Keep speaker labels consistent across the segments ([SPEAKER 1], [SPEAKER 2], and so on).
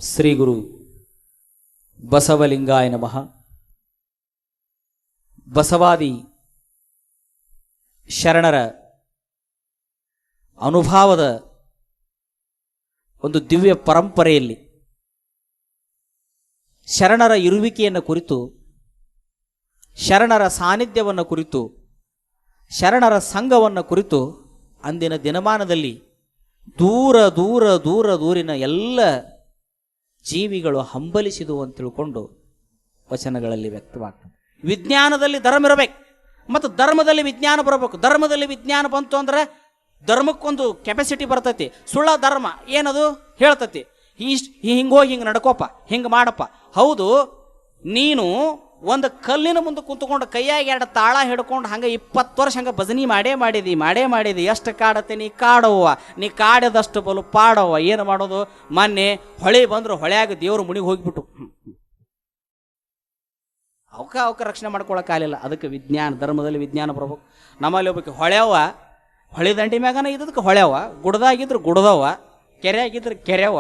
[SPEAKER 1] ಶ್ರೀ ಗುರು ಬಸವಲಿಂಗಾಯ ನಮಃ. ಬಸವಾದಿ ಶರಣರ ಅನುಭಾವದ ಒಂದು ದಿವ್ಯ ಪರಂಪರೆಯಲ್ಲಿ ಶರಣರ ಇರುವಿಕೆಯನ್ನು ಕುರಿತು, ಶರಣರ ಸಾನ್ನಿಧ್ಯವನ್ನು ಕುರಿತು, ಶರಣರ ಸಂಘವನ್ನು ಕುರಿತು ಅಂದಿನ ದಿನಮಾನದಲ್ಲಿ ದೂರಿನ ಎಲ್ಲ ಜೀವಿಗಳು ಹಂಬಲಿಸಿದವು ಅಂತ ತಿಳ್ಕೊಂಡು ವಚನಗಳಲ್ಲಿ ವ್ಯಕ್ತವಾಗ್ತದೆ. ವಿಜ್ಞಾನದಲ್ಲಿ ಧರ್ಮ ಇರಬೇಕು ಮತ್ತು ಧರ್ಮದಲ್ಲಿ ವಿಜ್ಞಾನ ಬರಬೇಕು. ಧರ್ಮದಲ್ಲಿ ವಿಜ್ಞಾನ ಬಂತು ಅಂದ್ರೆ ಧರ್ಮಕ್ಕೊಂದು ಕೆಪಾಸಿಟಿ ಬರ್ತೈತಿ. ಸುಳ್ಳ ಧರ್ಮ ಏನದು ಹೇಳ್ತತಿ, ಹಿಂಗೋಗಿ ಹಿಂಗೆ ನಡ್ಕೋಪ, ಹಿಂಗೆ ಮಾಡಪ್ಪ. ಹೌದು, ನೀನು ಒಂದು ಕಲ್ಲಿನ ಮುಂದೆ ಕುಂತ್ಕೊಂಡು ಕೈಯಾಗಿ ಎರಡು ತಾಳ ಹಿಡ್ಕೊಂಡು ಹಂಗೆ 20 ವರ್ಷ ಹಂಗೆ ಭಜನಿ ಮಾಡೇ ಮಾಡಿದಿ. ಎಷ್ಟು ಕಾಡತ್ತೆ ನೀ ಕಾಡವ್ವ, ನೀ ಕಾಡದಷ್ಟು ಬಲು ಪಾಡವ್ವ. ಏನು ಮಾಡೋದು? ಮೊನ್ನೆ ಹೊಳೆ ಬಂದ್ರು, ಹೊಳೆಯಾಗ ದೇವ್ರು ಮುನಿಗೆ ಹೋಗಿಬಿಟ್ಟು ಅವಕ್ಕ ರಕ್ಷಣೆ ಮಾಡ್ಕೊಳಕ್ಕಾಗಲಿಲ್ಲ. ಅದಕ್ಕೆ ವಿಜ್ಞಾನ, ಧರ್ಮದಲ್ಲಿ ವಿಜ್ಞಾನ ಬರ್ಬೇಕು. ನಮ್ಮಲ್ಲಿ ಹೋಗ್ಬೇಕು. ಹೊಳೆಯವ, ಹೊಳೆ ದಂಡಿ ಮ್ಯಾಗನ ಇದಕ್ಕೆ ಹೊಳೆಯವ, ಗುಡ್ದಾಗಿದ್ರು ಗುಡ್ದವ, ಕೆರೆ ಆಗಿದ್ರೆ ಕೆರೆಯವ,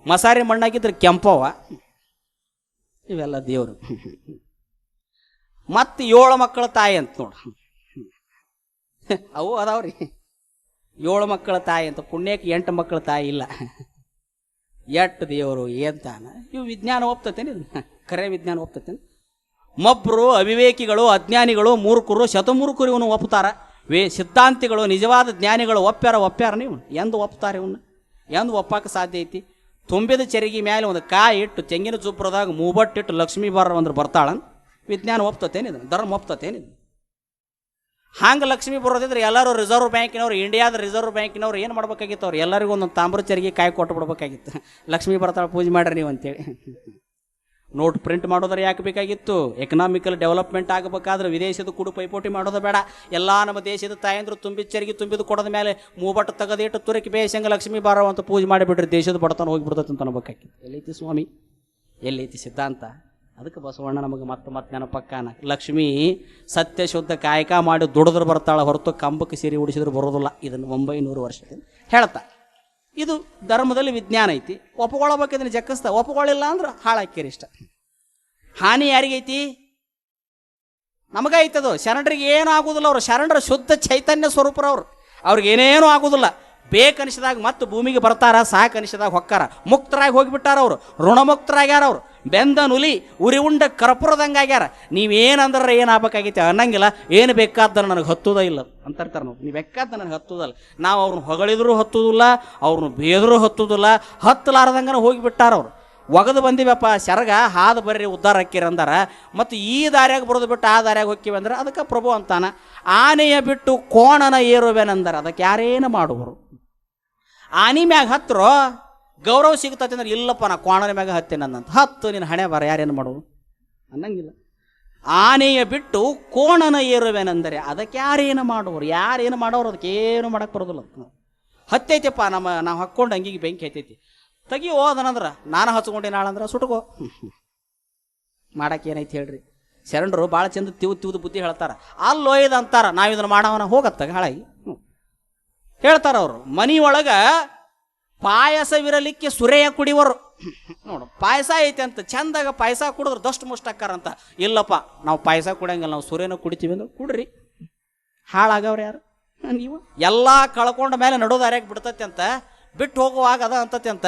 [SPEAKER 1] ಮಸಾರಿ ಮಣ್ಣಾಗಿದ್ರೆ ಕೆಂಪವ. ಇವೆಲ್ಲ ದೇವರು. ಮತ್ತು 7 ಮಕ್ಕಳ ತಾಯಿ ಅಂತ ನೋಡು, ಅವು ಅದಾವ್ರಿ. 7 ಮಕ್ಕಳ ತಾಯಿ ಅಂತ. ಪುಣ್ಯಕ್ಕೆ 8 ಮಕ್ಕಳ ತಾಯಿ ಇಲ್ಲ. 8 ದೇವರು ಏಂತಾನ. ಇವು ವಿಜ್ಞಾನ ಒಪ್ತತೇನೆ? ಖರೆ ವಿಜ್ಞಾನ ಒಪ್ತತೇನೆ? ಮಬ್ರು, ಅವಿವೇಕಿಗಳು, ಅಜ್ಞಾನಿಗಳು, ಮೂರ್ಖರು, ಶತಮೂರ್ಖರು ಇವನು ಒಪ್ತಾರ. ಸಿದ್ಧಾಂತಿಗಳು, ನಿಜವಾದ ಜ್ಞಾನಿಗಳು ಒಪ್ಪ್ಯಾರ ನೀವು? ಎಂದು ಒಪ್ತಾರೆ ಇವನ್ನ? ಎಂದು ಒಪ್ಪಕ್ಕೆ ಸಾಧ್ಯ ಐತಿ? ತುಂಬಿದ ಚರಿಗೆ ಮೇಲೆ ಒಂದು ಕಾಯಿ ಇಟ್ಟು ತೆಂಗಿನ ಚುಪ್ರದಾಗ ಮೂಬಟ್ಟಿಟ್ಟು ಲಕ್ಷ್ಮೀ ಬಾರ ಅಂದ್ರೆ ಬರ್ತಾಳ. ವಿಜ್ಞಾನ ಒಪ್ತತೇನಿದೆ? ಧರ್ಮ ಒಪ್ತತೇನಿದೆ? ಹಂಗೆ ಲಕ್ಷ್ಮೀ ಬರೋದಿದ್ರೆ ಎಲ್ಲರೂ ರಿಸರ್ವ್ ಬ್ಯಾಂಕಿನವ್ರು, ಇಂಡಿಯಾದ ರಿಸರ್ವ್ ಬ್ಯಾಂಕಿನವ್ರು ಏನು ಮಾಡ್ಬೇಕಾಗಿತ್ತು? ಅವ್ರು ಎಲ್ಲರಿಗೂ ಒಂದೊಂದು ತಾಮ್ರ ಚರಿಗೆ ಕಾಯಿ ಕೊಟ್ಟು ಬಿಡ್ಬೇಕಾಗಿತ್ತು. ಲಕ್ಷ್ಮೀ ಬರ್ತಾಳೆ, ಪೂಜೆ ಮಾಡ್ರಿ ನೀವು ಅಂತೇಳಿ. ನೋಟ್ ಪ್ರಿಂಟ್ ಮಾಡೋದ್ರೆ ಯಾಕೆ ಬೇಕಾಗಿತ್ತು? ಎಕನಾಮಿಕಲ್ ಡೆವಲಪ್ಮೆಂಟ್ ಆಗಬೇಕಾದ್ರೆ ವಿದೇಶದ ಕೂಡ ಪೈಪೋಟಿ ಮಾಡೋದು ಬೇಡ. ಎಲ್ಲ ನಮ್ಮ ದೇಶದ ತಾಯಂದ್ರು ತುಂಬಿದ ಚರಿಗೆ ತುಂಬಿದು ಕೊಡದ ಮೇಲೆ ಮೂಬಟ್ಟು ತೆಗೆದಿಟ್ಟು ತುರಕಿ ಬೇಸಂಗ ಲಕ್ಷ್ಮೀ ಬಾರೋ ಅಂತ ಪೂಜೆ ಮಾಡಿಬಿಟ್ರಿ, ದೇಶದ ಬಡತನ ಹೋಗಿಬಿಡ್ತೈತೆ ಅಂತ ಅನ್ಬೇಕಾಗಿತ್ತು. ಎಲ್ಲೈತಿ ಸ್ವಾಮಿ? ಎಲ್ಲೈತಿ ಸಿದ್ಧಾಂತ? ಅದಕ್ಕೆ ಬಸವಣ್ಣ ನಮಗೆ ಮತ್ತೆ ನೆನಪಕ್ಕಾನ. ಲಕ್ಷ್ಮೀ ಸತ್ಯ ಶುದ್ಧ ಕಾಯಕ ಮಾಡಿ ದುಡಿದ್ರೆ ಬರ್ತಾಳೆ ಹೊರತು ಕಂಬಕ್ಕೆ ಸೀರೆ ಉಡಿಸಿದ್ರೆ ಬರೋದಿಲ್ಲ. ಇದನ್ನು 900 ವರ್ಷದಿಂದ ಹೇಳ್ತಾ. ಇದು ಧರ್ಮದಲ್ಲಿ ವಿಜ್ಞಾನ ಐತಿ. ಒಪ್ಕೊಳ್ಬೇಕು, ಇದನ್ನು ಜಕ್ಕಸ್ತಾ. ಒಪ್ಕೊಳ್ಳಿಲ್ಲ ಅಂದ್ರೆ ಹಾಳಾಕ್ಯರಿ ಇಷ್ಟ. ಹಾನಿ ಯಾರಿಗೈತಿ? ನಮಗೈತದು. ಶರಣರಿಗೆ ಏನೂ ಆಗೋದಿಲ್ಲ. ಅವರು ಶರಣರ ಶುದ್ಧ ಚೈತನ್ಯ ಸ್ವರೂಪರವ್ರು. ಅವ್ರಿಗೆ ಏನೇನೂ ಆಗೋದಿಲ್ಲ. ಬೇಕನಿಸಿದಾಗ ಮತ್ತೆ ಭೂಮಿಗೆ ಬರ್ತಾರ, ಸಾಕನಿಸಿದಾಗ ಹೊಕ್ಕಾರ. ಮುಕ್ತರಾಗಿ ಹೋಗಿಬಿಟ್ಟಾರ ಅವರು, ಋಣಮುಕ್ತರಾಗ್ಯಾರ ಅವರು. ಬೆಂದ ನುಲಿ ಉರಿ ಉಂಡ ಕರ್ಪೂರದಂಗೆ ಆಗ್ಯಾರ. ನೀವೇನಂದ್ರೆ ಏನಾಗಬೇಕಾಗೈತೆ ಅನ್ನಂಗಿಲ್ಲ. ಏನು ಬೇಕಾದ ನನಗೆ ಹತ್ತುದ ಇಲ್ಲ ಅಂತಾರ್ತಾರೆ. ನೀವು ಬೇಕಾದ ನನಗೆ ಹತ್ತುದಲ್ಲ. ನಾವು ಅವ್ರನ್ನ ಹೊಗಳಿದ್ರು ಹತ್ತುದಿಲ್ಲ, ಅವ್ರನ್ನ ಬೇದರೂ ಹತ್ತುದಿಲ್ಲ. ಹತ್ತಲಾರ್ದಂಗನ ಹೋಗಿಬಿಟ್ಟಾರ ಅವರು. ಒಗದು ಬಂದಿವಪ್ಪ ಸೆರಗ ಹಾದು ಬರ್ರಿ ಉದ್ಧಾರ ಹಾಕಿರಿ ಅಂದಾರ. ಮತ್ತು ಈ ದಾರ್ಯಾಗ ಬರೋದು ಬಿಟ್ಟು ಆ ದಾರ್ಯಾಗ ಹೋಕ್ಕಿವಿ ಅಂದ್ರೆ ಅದಕ್ಕೆ ಪ್ರಭು ಅಂತಾನ. ಆನೆಯ ಬಿಟ್ಟು ಕೋಣನ ಏರುವೆನಂದಾರ. ಅದಕ್ಕೆ ಯಾರೇನು ಮಾಡುವರು? ಆನೆ ಮ್ಯಾಗ ಹತ್ತರೋ ಗೌರವ ಸಿಗ್ತೈತೆ ಅಂದ್ರೆ, ಇಲ್ಲಪ್ಪ ನಾ ಕೋಣನ ಮ್ಯಾಗ ಹತ್ತೇನಂತ. ಹತ್ತು ನಿನ್ನ ಹಣೆ ಬರ, ಯಾರೇನು ಮಾಡುವು ಅನ್ನಂಗಿಲ್ಲ. ಆನೆಯ ಬಿಟ್ಟು ಕೋಣನ ಏರುವೆನೆಂದರೆ ಅದಕ್ಕೆ ಯಾರೇನು ಮಾಡುವರು? ಯಾರೇನು ಮಾಡೋರು? ಅದಕ್ಕೆ ಏನು ಮಾಡಕ್ಕೆ ಬರೋದಿಲ್ಲ. ಹತ್ತೈತಿಪ್ಪ ನಾವು ಹಾಕ್ಕೊಂಡು ಅಂಗಿಗೆ ಬೆಂಕಿ ಹತ್ತೈತಿ, ತೆಗಿ ಹೋದನಂದ್ರೆ ನಾನು ಹಚ್ಕೊಂಡೆ ನಾಳಂದ್ರೆ ಸುಟ್ಕೋ. ಮಾಡಕ್ಕೆ ಏನೈತಿ ಹೇಳ್ರಿ? ಶರಣರು ಭಾಳ ಚಂದ ತಿವ್ದು ಬುದ್ಧಿ ಹೇಳ್ತಾರ. ಅಲ್ಲೋಯ್ದು ಅಂತಾರ, ನಾವು ಇದನ್ನು ಮಾಡವನ ಹೋಗತ್ತಾಗ ಹಾಳಾಗಿ ಹೇಳ್ತಾರ ಅವರು. ಮನೆಯೊಳಗೆ ಪಾಯಸವಿರಲಿಕ್ಕೆ ಸುರೆಯ ಕುಡಿವರು. ನೋಡು, ಪಾಯಸ ಐತೆ ಅಂತ ಚಂದಾಗ ಪಾಯಸ ಕುಡಿದ್ರೆ ದಷ್ಟು ಮುಷ್ಟಾಕಾರಂತ. ಇಲ್ಲಪ್ಪ ನಾವು ಪಾಯಸ ಕುಡಿಯಂಗಿಲ್ಲ, ನಾವು ಸುರೇನ ಕುಡಿತೀವಿ ಅಂದ್ರೆ ಕುಡ್ರಿ. ಹಾಳಾಗವ್ರು ಯಾರು? ನೀವು ಎಲ್ಲ ಕಳ್ಕೊಂಡ ಮೇಲೆ ನಡೋದಾರ್ಯಾಗ ಬಿಡ್ತತಿ ಅಂತ, ಬಿಟ್ಟು ಹೋಗುವಾಗ ಅದ ಅಂತತಿ ಅಂತ.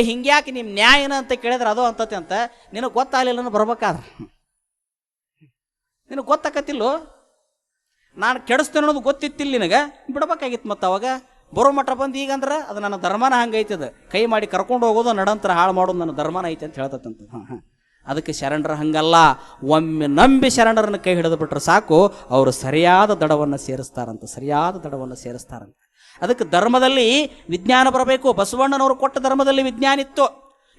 [SPEAKER 1] ಹಿಂಗ್ಯಾಕೆ ನಿಮ್ಮ ನ್ಯಾಯನ ಅಂತ ಕೇಳಿದ್ರೆ ಅದು ಅಂತತಿ ಅಂತ. ನಿನಗೆ ಗೊತ್ತಾಗಲಿಲ್ಲ ಬರ್ಬೇಕಾದ್ರೆ, ನಿನಗೆ ಗೊತ್ತಾಕತ್ತಿಲ್ಲೋ. ನಾನು ಕೆಡಿಸ್ತೇನೆ ಅನ್ನೋದು ಗೊತ್ತಿತ್ತಿಲ್ಲ ನಿನಗೆ, ಬಿಡ್ಬೇಕಾಗಿತ್ತು. ಮತ್ತು ಅವಾಗ ಬರೋ ಮಟ್ಟ ಬಂದು ಈಗಂದ್ರೆ ಅದು ನನ್ನ ಧರ್ಮನ ಹಂಗೈತದ. ಕೈ ಮಾಡಿ ಕರ್ಕೊಂಡು ಹೋಗೋದು, ನಡಂತರ ಹಾಳು ಮಾಡೋದು ನನ್ನ ಧರ್ಮನ ಐತೆ ಅಂತ ಹೇಳ್ತಂತ. ಅದಕ್ಕೆ ಶರಣರ ಹಂಗಲ್ಲ. ಒಮ್ಮೆ ನಂಬಿ ಶರಣರನ್ನು ಕೈ ಹಿಡಿದು ಬಿಟ್ರೆ ಸಾಕು, ಅವರು ಸರಿಯಾದ ದಡವನ್ನು ಸೇರಿಸ್ತಾರಂತ. ಅದಕ್ಕೆ ಧರ್ಮದಲ್ಲಿ ವಿಜ್ಞಾನ ಬರಬೇಕು. ಬಸವಣ್ಣನವರು ಕೊಟ್ಟ ಧರ್ಮದಲ್ಲಿ ವಿಜ್ಞಾನ ಇತ್ತು.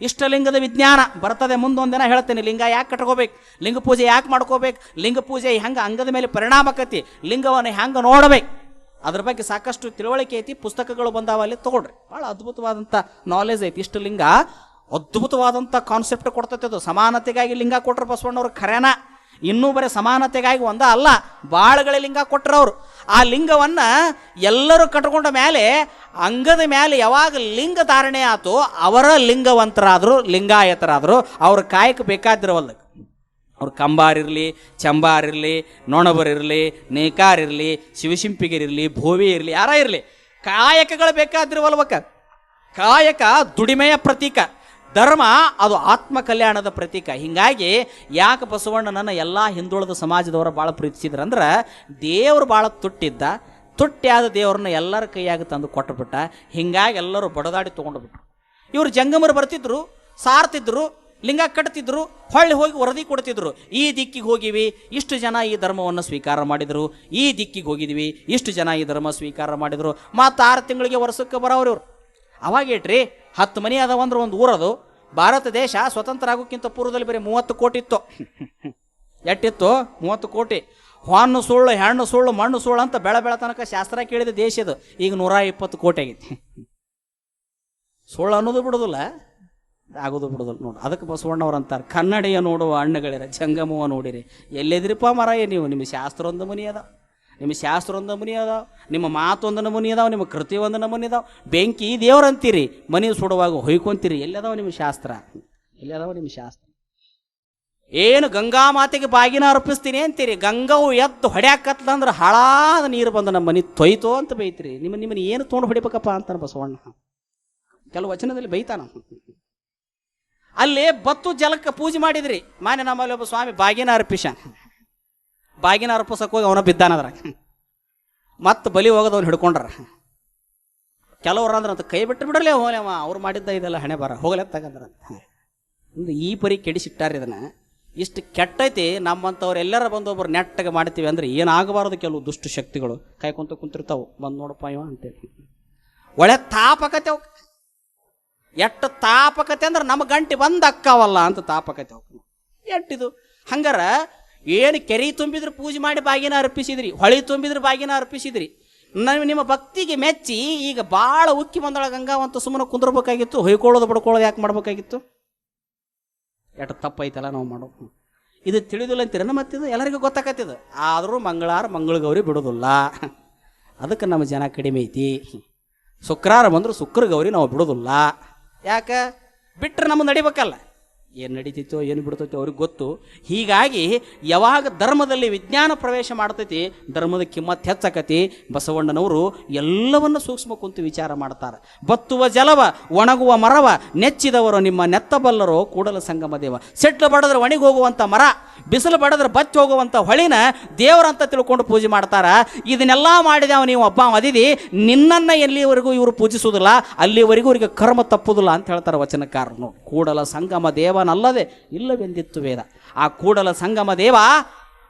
[SPEAKER 1] ಇಷ್ಟಲಿಂಗದ ವಿಜ್ಞಾನ ಬರ್ತದೆ. ಮುಂದೊಂದಿನ ಹೇಳ್ತೇನೆ. ಲಿಂಗ ಯಾಕೆ ಕಟ್ಕೋಬೇಕು, ಲಿಂಗ ಪೂಜೆ ಯಾಕೆ ಮಾಡ್ಕೋಬೇಕು, ಲಿಂಗ ಪೂಜೆ ಹೆಂಗೆ ಅಂಗದ ಮೇಲೆ ಪರಿಣಾಮಕತಿ, ಲಿಂಗವನ್ನು ಹೆಂಗೆ ನೋಡಬೇಕು, ಅದ್ರ ಬಗ್ಗೆ ಸಾಕಷ್ಟು ತಿಳುವಳಿಕೆ ಐತಿ. ಪುಸ್ತಕಗಳು ಬಂದಾವ, ಅಲ್ಲಿ ತೊಗೊಳ್ರಿ. ಭಾಳ ಅದ್ಭುತವಾದಂಥ ನಾಲೆಜ್ ಐತಿ. ಇಷ್ಟಲಿಂಗ ಅದ್ಭುತವಾದಂಥ ಕಾನ್ಸೆಪ್ಟ್ ಕೊಡ್ತೈತೆ. ಅದು ಸಮಾನತೆಗಾಗಿ ಲಿಂಗ ಕೊಟ್ಟರು ಬಸವಣ್ಣವ್ರು ಖರೇನ. ಇನ್ನೂ ಬರೀ ಸಮಾನತೆಗಾಗಿ ಒಂದ ಅಲ್ಲ, ಬಾಳುಗಳ ಲಿಂಗ ಕೊಟ್ಟರವ್ರು. ಆ ಲಿಂಗವನ್ನು ಎಲ್ಲರೂ ಕಟ್ಕೊಂಡ ಮೇಲೆ ಅಂಗದ ಮೇಲೆ ಯಾವಾಗ ಲಿಂಗ ಧಾರಣೆ ಆಯ್ತು ಅವರ ಲಿಂಗವಂತರಾದರು, ಲಿಂಗಾಯತರಾದರು. ಅವ್ರ ಕಾಯಕ್ಕೆ ಬೇಕಾದಿರವಲ್ಲ. ಅವ್ರು ಕಂಬಾರಿರಲಿ, ಚಂಬಾರಿರಲಿ, ನೊಣಬರಿರಲಿ, ನೇಕಾರಿರಲಿ, ಶಿವಶಿಂಪಿಗಿರಲಿ, ಭೋವಿ ಇರಲಿ, ಯಾರ ಇರಲಿ, ಕಾಯಕಗಳು ಬೇಕಾದಿರುವಲ್ವಕ್ಕ. ಕಾಯಕ ದುಡಿಮೆಯ ಪ್ರತೀಕ, ಧರ್ಮ ಅದು ಆತ್ಮ ಕಲ್ಯಾಣದ ಪ್ರತೀಕ. ಹೀಗಾಗಿ ಯಾಕೆ ಬಸವಣ್ಣನನ್ನು ಎಲ್ಲ ಹಿಂದುಳಿದ ಸಮಾಜದವರು ಭಾಳ ಪ್ರೀತಿಸಿದ್ರಂದ್ರೆ ದೇವರು ಭಾಳ ತುಟ್ಟಿದ್ದ. ತುಟ್ಟಿಯಾದ ದೇವ್ರನ್ನ ಎಲ್ಲರ ಕೈಯಾಗ ತಂದು ಕೊಟ್ಟುಬಿಟ್ಟ. ಹೀಗಾಗಿ ಎಲ್ಲರೂ ಬಡದಾಡಿ ತೊಗೊಂಡುಬಿಟ್ರು. ಇವರು ಜಂಗಮರು ಬರ್ತಿದ್ರು, ಸಾರ್ತಿದ್ರು, ಲಿಂಗ ಕಟ್ತಿದ್ರು, ಹೊಳ್ಳಿ ಹೋಗಿ ವರದಿ ಕೊಡ್ತಿದ್ರು. ಈ ದಿಕ್ಕಿಗೆ ಹೋಗಿವಿ, ಇಷ್ಟು ಜನ ಈ ಧರ್ಮವನ್ನು ಸ್ವೀಕಾರ ಮಾಡಿದರು. ಈ ದಿಕ್ಕಿಗೆ ಹೋಗಿದ್ವಿ, ಇಷ್ಟು ಜನ ಈ ಧರ್ಮ ಸ್ವೀಕಾರ ಮಾಡಿದರು. ಮತ್ತು 6 ತಿಂಗಳಿಗೆ ವರ್ಷಕ್ಕೆ ಬರೋರು ಇವರು. ಅವಾಗ ಏಟ್ರಿ 10 ಮನೆ ಅದಾವಂದ್ರೆ ಒಂದು ಊರದು. ಭಾರತ ದೇಶ ಸ್ವತಂತ್ರ ಆಗೋಕ್ಕಿಂತ ಪೂರ್ವದಲ್ಲಿ ಬರೀ 30 ಕೋಟಿ ಇತ್ತು. ಎಷ್ಟಿತ್ತು? 30 ಕೋಟಿ. ಹೊನ್ನು ಸುಳ್ಳು, ಹೆಣ್ಣು ಸುಳ್ಳು, ಮಣ್ಣು ಸುಳ್ಳು ಅಂತ ಬೆಳ ತನಕ ಶಾಸ್ತ್ರ ಕೇಳಿದ ದೇಶ ಇದು. ಈಗ 120 ಕೋಟಿ ಆಗೈತಿ. ಸುಳ್ಳು ಅನ್ನೋದು ಬಿಡೋದಿಲ್ಲ, ಆಗೋದು ಬಿಡೋದಿಲ್ಲ ನೋಡಿ. ಅದಕ್ಕೆ ಬಸವಣ್ಣವ್ರು ಅಂತಾರೆ, ಕನ್ನಡಿಯ ನೋಡುವ ಹಣ್ಣುಗಳಿರ ಜಂಗಮವ ನೋಡಿರಿ. ಎಲ್ಲಿದ್ರಿಪ್ಪ ಮರಾಯ ನೀವು? ನಿಮ್ಮ ಶಾಸ್ತ್ರ ಒಂದು ಮನಿ ಅದ, ನಿಮ್ಮ ಶಾಸ್ತ್ರ ಒಂದು ನಮೂನಿ ಅದಾವ, ನಿಮ್ಮ ಮಾತೊಂದು ನಮೂನಿ ಅದಾವ, ನಿಮ್ಮ ಕೃತಿ ಒಂದು ನಮೂನಿ ಅದಾವ. ಬೆಂಕಿ ದೇವ್ರಂತೀರಿ, ಮನೆ ಸುಡುವಾಗ ಹೊಯ್ಕೊಂತೀರಿ. ಎಲ್ಲದಾವ ನಿಮ್ಮ ಶಾಸ್ತ್ರ? ಎಲ್ಲದಾವ ನಿಮ್ಮ ಶಾಸ್ತ್ರ? ಏನು ಗಂಗಾ ಮಾತೆಗೆ ಬಾಗಿನ ಅರ್ಪಿಸ್ತೀನಿ ಅಂತೀರಿ, ಗಂಗಾವು ಎದ್ದು ಹೊಡ್ಯಾಕತ್ತಂದ್ರೆ ಹಾಳಾದ ನೀರು ಬಂದು ನಮ್ಮ ಮನೆ ತೊಯ್ತೋ ಅಂತ ಬೈತೀರಿ. ನಿಮ್ಮನ್ನ ಏನು ತೊಗೊಂಡು ಹೊಡಿಬೇಕಪ್ಪ ಅಂತಾನೆ ಬಸವಣ್ಣ. ಕೆಲವು ವಚನದಲ್ಲಿ ಬೈತಾನ. ಅಲ್ಲಿ ಬತ್ತು ಜಲಕ್ಕೆ ಪೂಜೆ ಮಾಡಿದ್ರಿ. ಮಾನ್ಯ ನಮ್ಮಲ್ಲಿ ಒಬ್ಬ ಸ್ವಾಮಿ ಬಾಗಿನ ಅರ್ಪಿಸಾನ. ಬಾಗಿನ ಅರ್ಪಿಸಕ್ಕೆ ಹೋಗಿ ಅವನ ಬಿದ್ದಾನದ್ರ. ಮತ್ತೆ ಬಲಿ ಹೋಗೋದವ್ನು ಹಿಡ್ಕೊಂಡ್ರ. ಕೆಲವ್ರು ಅಂದ್ರೆ ಅಂತ ಕೈ ಬಿಟ್ಟು ಬಿಡಲೇ ಹೋಗ್ಲೇವ, ಅವ್ರು ಮಾಡಿದ್ದ ಇದೆಲ್ಲ ಹಣೆ ಬರ ಹೋಗ್ಲೆತ್ತಾಗಂದ್ರ. ಈ ಪರಿ ಕೆಡಿಸಿಟ್ಟಾರ. ಇದನ್ನ ಇಷ್ಟು ಕೆಟ್ಟೈತಿ. ನಮ್ಮಂಥವ್ರು ಎಲ್ಲರ ಬಂದು ಒಬ್ಬರು ನೆಟ್ಟಗೆ ಮಾಡ್ತೀವಿ ಅಂದ್ರೆ ಏನಾಗಬಾರದು. ಕೆಲವು ದುಷ್ಟ ಶಕ್ತಿಗಳು ಕಾಯ್ಕೊಂತ ಕುಂತಿರ್ತಾವೆ, ಬಂದು ನೋಡಪ್ಪ ಇವ ಅಂತೇಳಿ. ಒಳ್ಳೆ ತಾಪಕತೆ ಅವ್. ಎಷ್ಟು ತಾಪಕತೆ ಅಂದ್ರೆ ನಮ್ಮ ಗಂಟೆ ಬಂದು ಅಕ್ಕಾವಲ್ಲ ಅಂತ ತಾಪಕತೆ ಅವ್. ಎಟ್ಟಿದು ಹಂಗಾರ ಏನು ಕೆರೆ ತುಂಬಿದ್ರೆ ಪೂಜೆ ಮಾಡಿ ಬಾಗಿನ ಅರ್ಪಿಸಿದ್ರಿ, ಹೊಳಿ ತುಂಬಿದ್ರೆ ಬಾಗಿನ ಅರ್ಪಿಸಿದ್ರಿ. ನಿಮ್ಮ ಭಕ್ತಿಗೆ ಮೆಚ್ಚಿ ಈಗ ಭಾಳ ಉಕ್ಕಿ ಬಂದಳ ಗಂಗಾವಂತ ಸುಮ್ಮನೆ ಕುಂದ್ರಬೇಕಾಗಿತ್ತು. ಹೊಯ್ಕೊಳ್ಳೋದು ಬಡ್ಕೊಳ್ಳೋದು ಯಾಕೆ ಮಾಡ್ಬೇಕಾಗಿತ್ತು? ಎಷ್ಟು ತಪ್ಪೈತಲ್ಲ ನಾವು ಮಾಡೋದು. ಇದು ತಿಳಿದಿಲ್ಲ ಅಂತೀರ ಮತ್ತಿದು ಎಲ್ಲರಿಗೂ ಗೊತ್ತಾಕತ್ತಿದು. ಆದರೂ ಮಂಗಳಗೌರಿ ಬಿಡೋದಿಲ್ಲ. ಅದಕ್ಕೆ ನಮ್ಮ ಜನ ಕಡಿಮೆ ಐತಿ. ಶುಕ್ರವಾರ ಬಂದರೂ ಶುಕ್ರ ಗೌರಿ ನಾವು ಬಿಡೋದಿಲ್ಲ. ಯಾಕೆ ಬಿಟ್ಟರೆ ನಮಗೆ ನಡಿಬೇಕಲ್ಲ. ಏನು ನಡೀತೈತೋ ಏನು ಬಿಡ್ತೈತೋ ಅವ್ರಿಗೆ ಗೊತ್ತು. ಹೀಗಾಗಿ ಯಾವಾಗ ಧರ್ಮದಲ್ಲಿ ವಿಜ್ಞಾನ ಪ್ರವೇಶ ಮಾಡ್ತೈತಿ, ಧರ್ಮದ ಕಿಮ್ಮತ್ತು ಹೆಚ್ಚಾಕತಿ. ಬಸವಣ್ಣನವರು ಎಲ್ಲವನ್ನು ಸೂಕ್ಷ್ಮ ಕುಂತು ವಿಚಾರ ಮಾಡ್ತಾರೆ. ಬತ್ತುವ ಜಲವ, ಒಣಗುವ ಮರವ ನೆಚ್ಚಿದವರು ನಿಮ್ಮ ನೆತ್ತಬಲ್ಲರೋ ಕೂಡಲ ಸಂಗಮ ದೇವ. ಸೆಟ್ಲು ಬಡದ್ರೆ ಒಣಗಿ ಹೋಗುವಂಥ ಮರ, ಬಿಸಿಲು ಬಡದ್ರೆ ಬಚ್ಚಿ ಹೋಗುವಂಥ ಹೊಳಿನ ದೇವರಂತ ತಿಳ್ಕೊಂಡು ಪೂಜೆ ಮಾಡ್ತಾರ. ಇದನ್ನೆಲ್ಲ ಮಾಡಿದವ ನೀವು ಒಬ್ಬ ಅದಿದಿ, ನಿನ್ನನ್ನು ಎಲ್ಲಿವರೆಗೂ ಇವರು ಪೂಜಿಸುವುದಿಲ್ಲ, ಅಲ್ಲಿವರೆಗೂ ಇವರಿಗೆ ಕರ್ಮ ತಪ್ಪುದಿಲ್ಲ ಅಂತ ಹೇಳ್ತಾರೆ ವಚನಕಾರನು. ಕೂಡಲ ಸಂಗಮ ದೇವನಲ್ಲದೆ ಇಲ್ಲವೆಂದಿತ್ತು ವೇದ. ಆ ಕೂಡಲ ಸಂಗಮ ದೇವ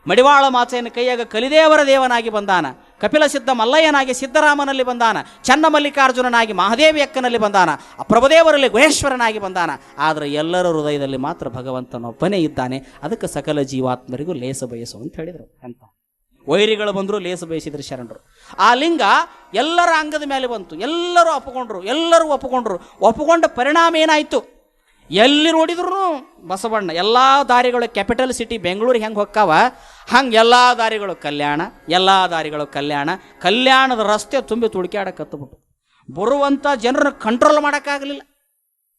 [SPEAKER 1] ಮಡಿವಾಳ ಮಾಚೆಯನ್ನು ಕೈಯಾಗ ಕಲಿದೇವರ ದೇವನಾಗಿ ಬಂದಾನ, ಕಪಿಲ ಸಿದ್ಧ ಮಲ್ಲಯ್ಯನಾಗಿ ಸಿದ್ದರಾಮನಲ್ಲಿ ಬಂದಾನ, ಚನ್ನಮಲ್ಲಿಕಾರ್ಜುನನಾಗಿ ಮಹಾದೇವಿ ಅಕ್ಕನಲ್ಲಿ ಬಂದಾನ, ಪ್ರಭುದೇವರಲ್ಲಿ ಗುಹೇಶ್ವರನಾಗಿ ಬಂದಾನ. ಆದರೆ ಎಲ್ಲರ ಹೃದಯದಲ್ಲಿ ಮಾತ್ರ ಭಗವಂತನೊಬ್ಬನೇ ಇದ್ದಾನೆ. ಅದಕ್ಕೆ ಸಕಲ ಜೀವಾತ್ಮರಿಗೂ ಲೇಸ ಬಯಸು ಅಂತ ಹೇಳಿದರು. ಅಂತ ವೈರಿಗಳು ಬಂದರು, ಲೇಸ ಬಯಸಿದ್ರು ಶರಣರು. ಆ ಲಿಂಗ ಎಲ್ಲರ ಅಂಗದ ಮೇಲೆ ಬಂತು. ಎಲ್ಲರೂ ಒಪ್ಪಿಕೊಂಡ್ರು. ಒಪ್ಪಿಕೊಂಡ ಪರಿಣಾಮ ಏನಾಯಿತು? ಎಲ್ಲಿ ನೋಡಿದ್ರು ಬಸವಣ್ಣ. ಎಲ್ಲ ದಾರಿಗಳು ಕ್ಯಾಪಿಟಲ್ ಸಿಟಿ ಬೆಂಗಳೂರಿಗೆ ಹೆಂಗೆ ಹೊಕ್ಕಾವ ಹಂಗೆ ಎಲ್ಲ ದಾರಿಗಳು ಕಲ್ಯಾಣ. ಕಲ್ಯಾಣದ ರಸ್ತೆ ತುಂಬಿ ತುಡುಕ್ಯಾಡಕ್ಕೆ ಹತ್ತುಬಿಟ್ಟು ಬರುವಂಥ ಜನರನ್ನು ಕಂಟ್ರೋಲ್ ಮಾಡೋಕ್ಕಾಗಲಿಲ್ಲ.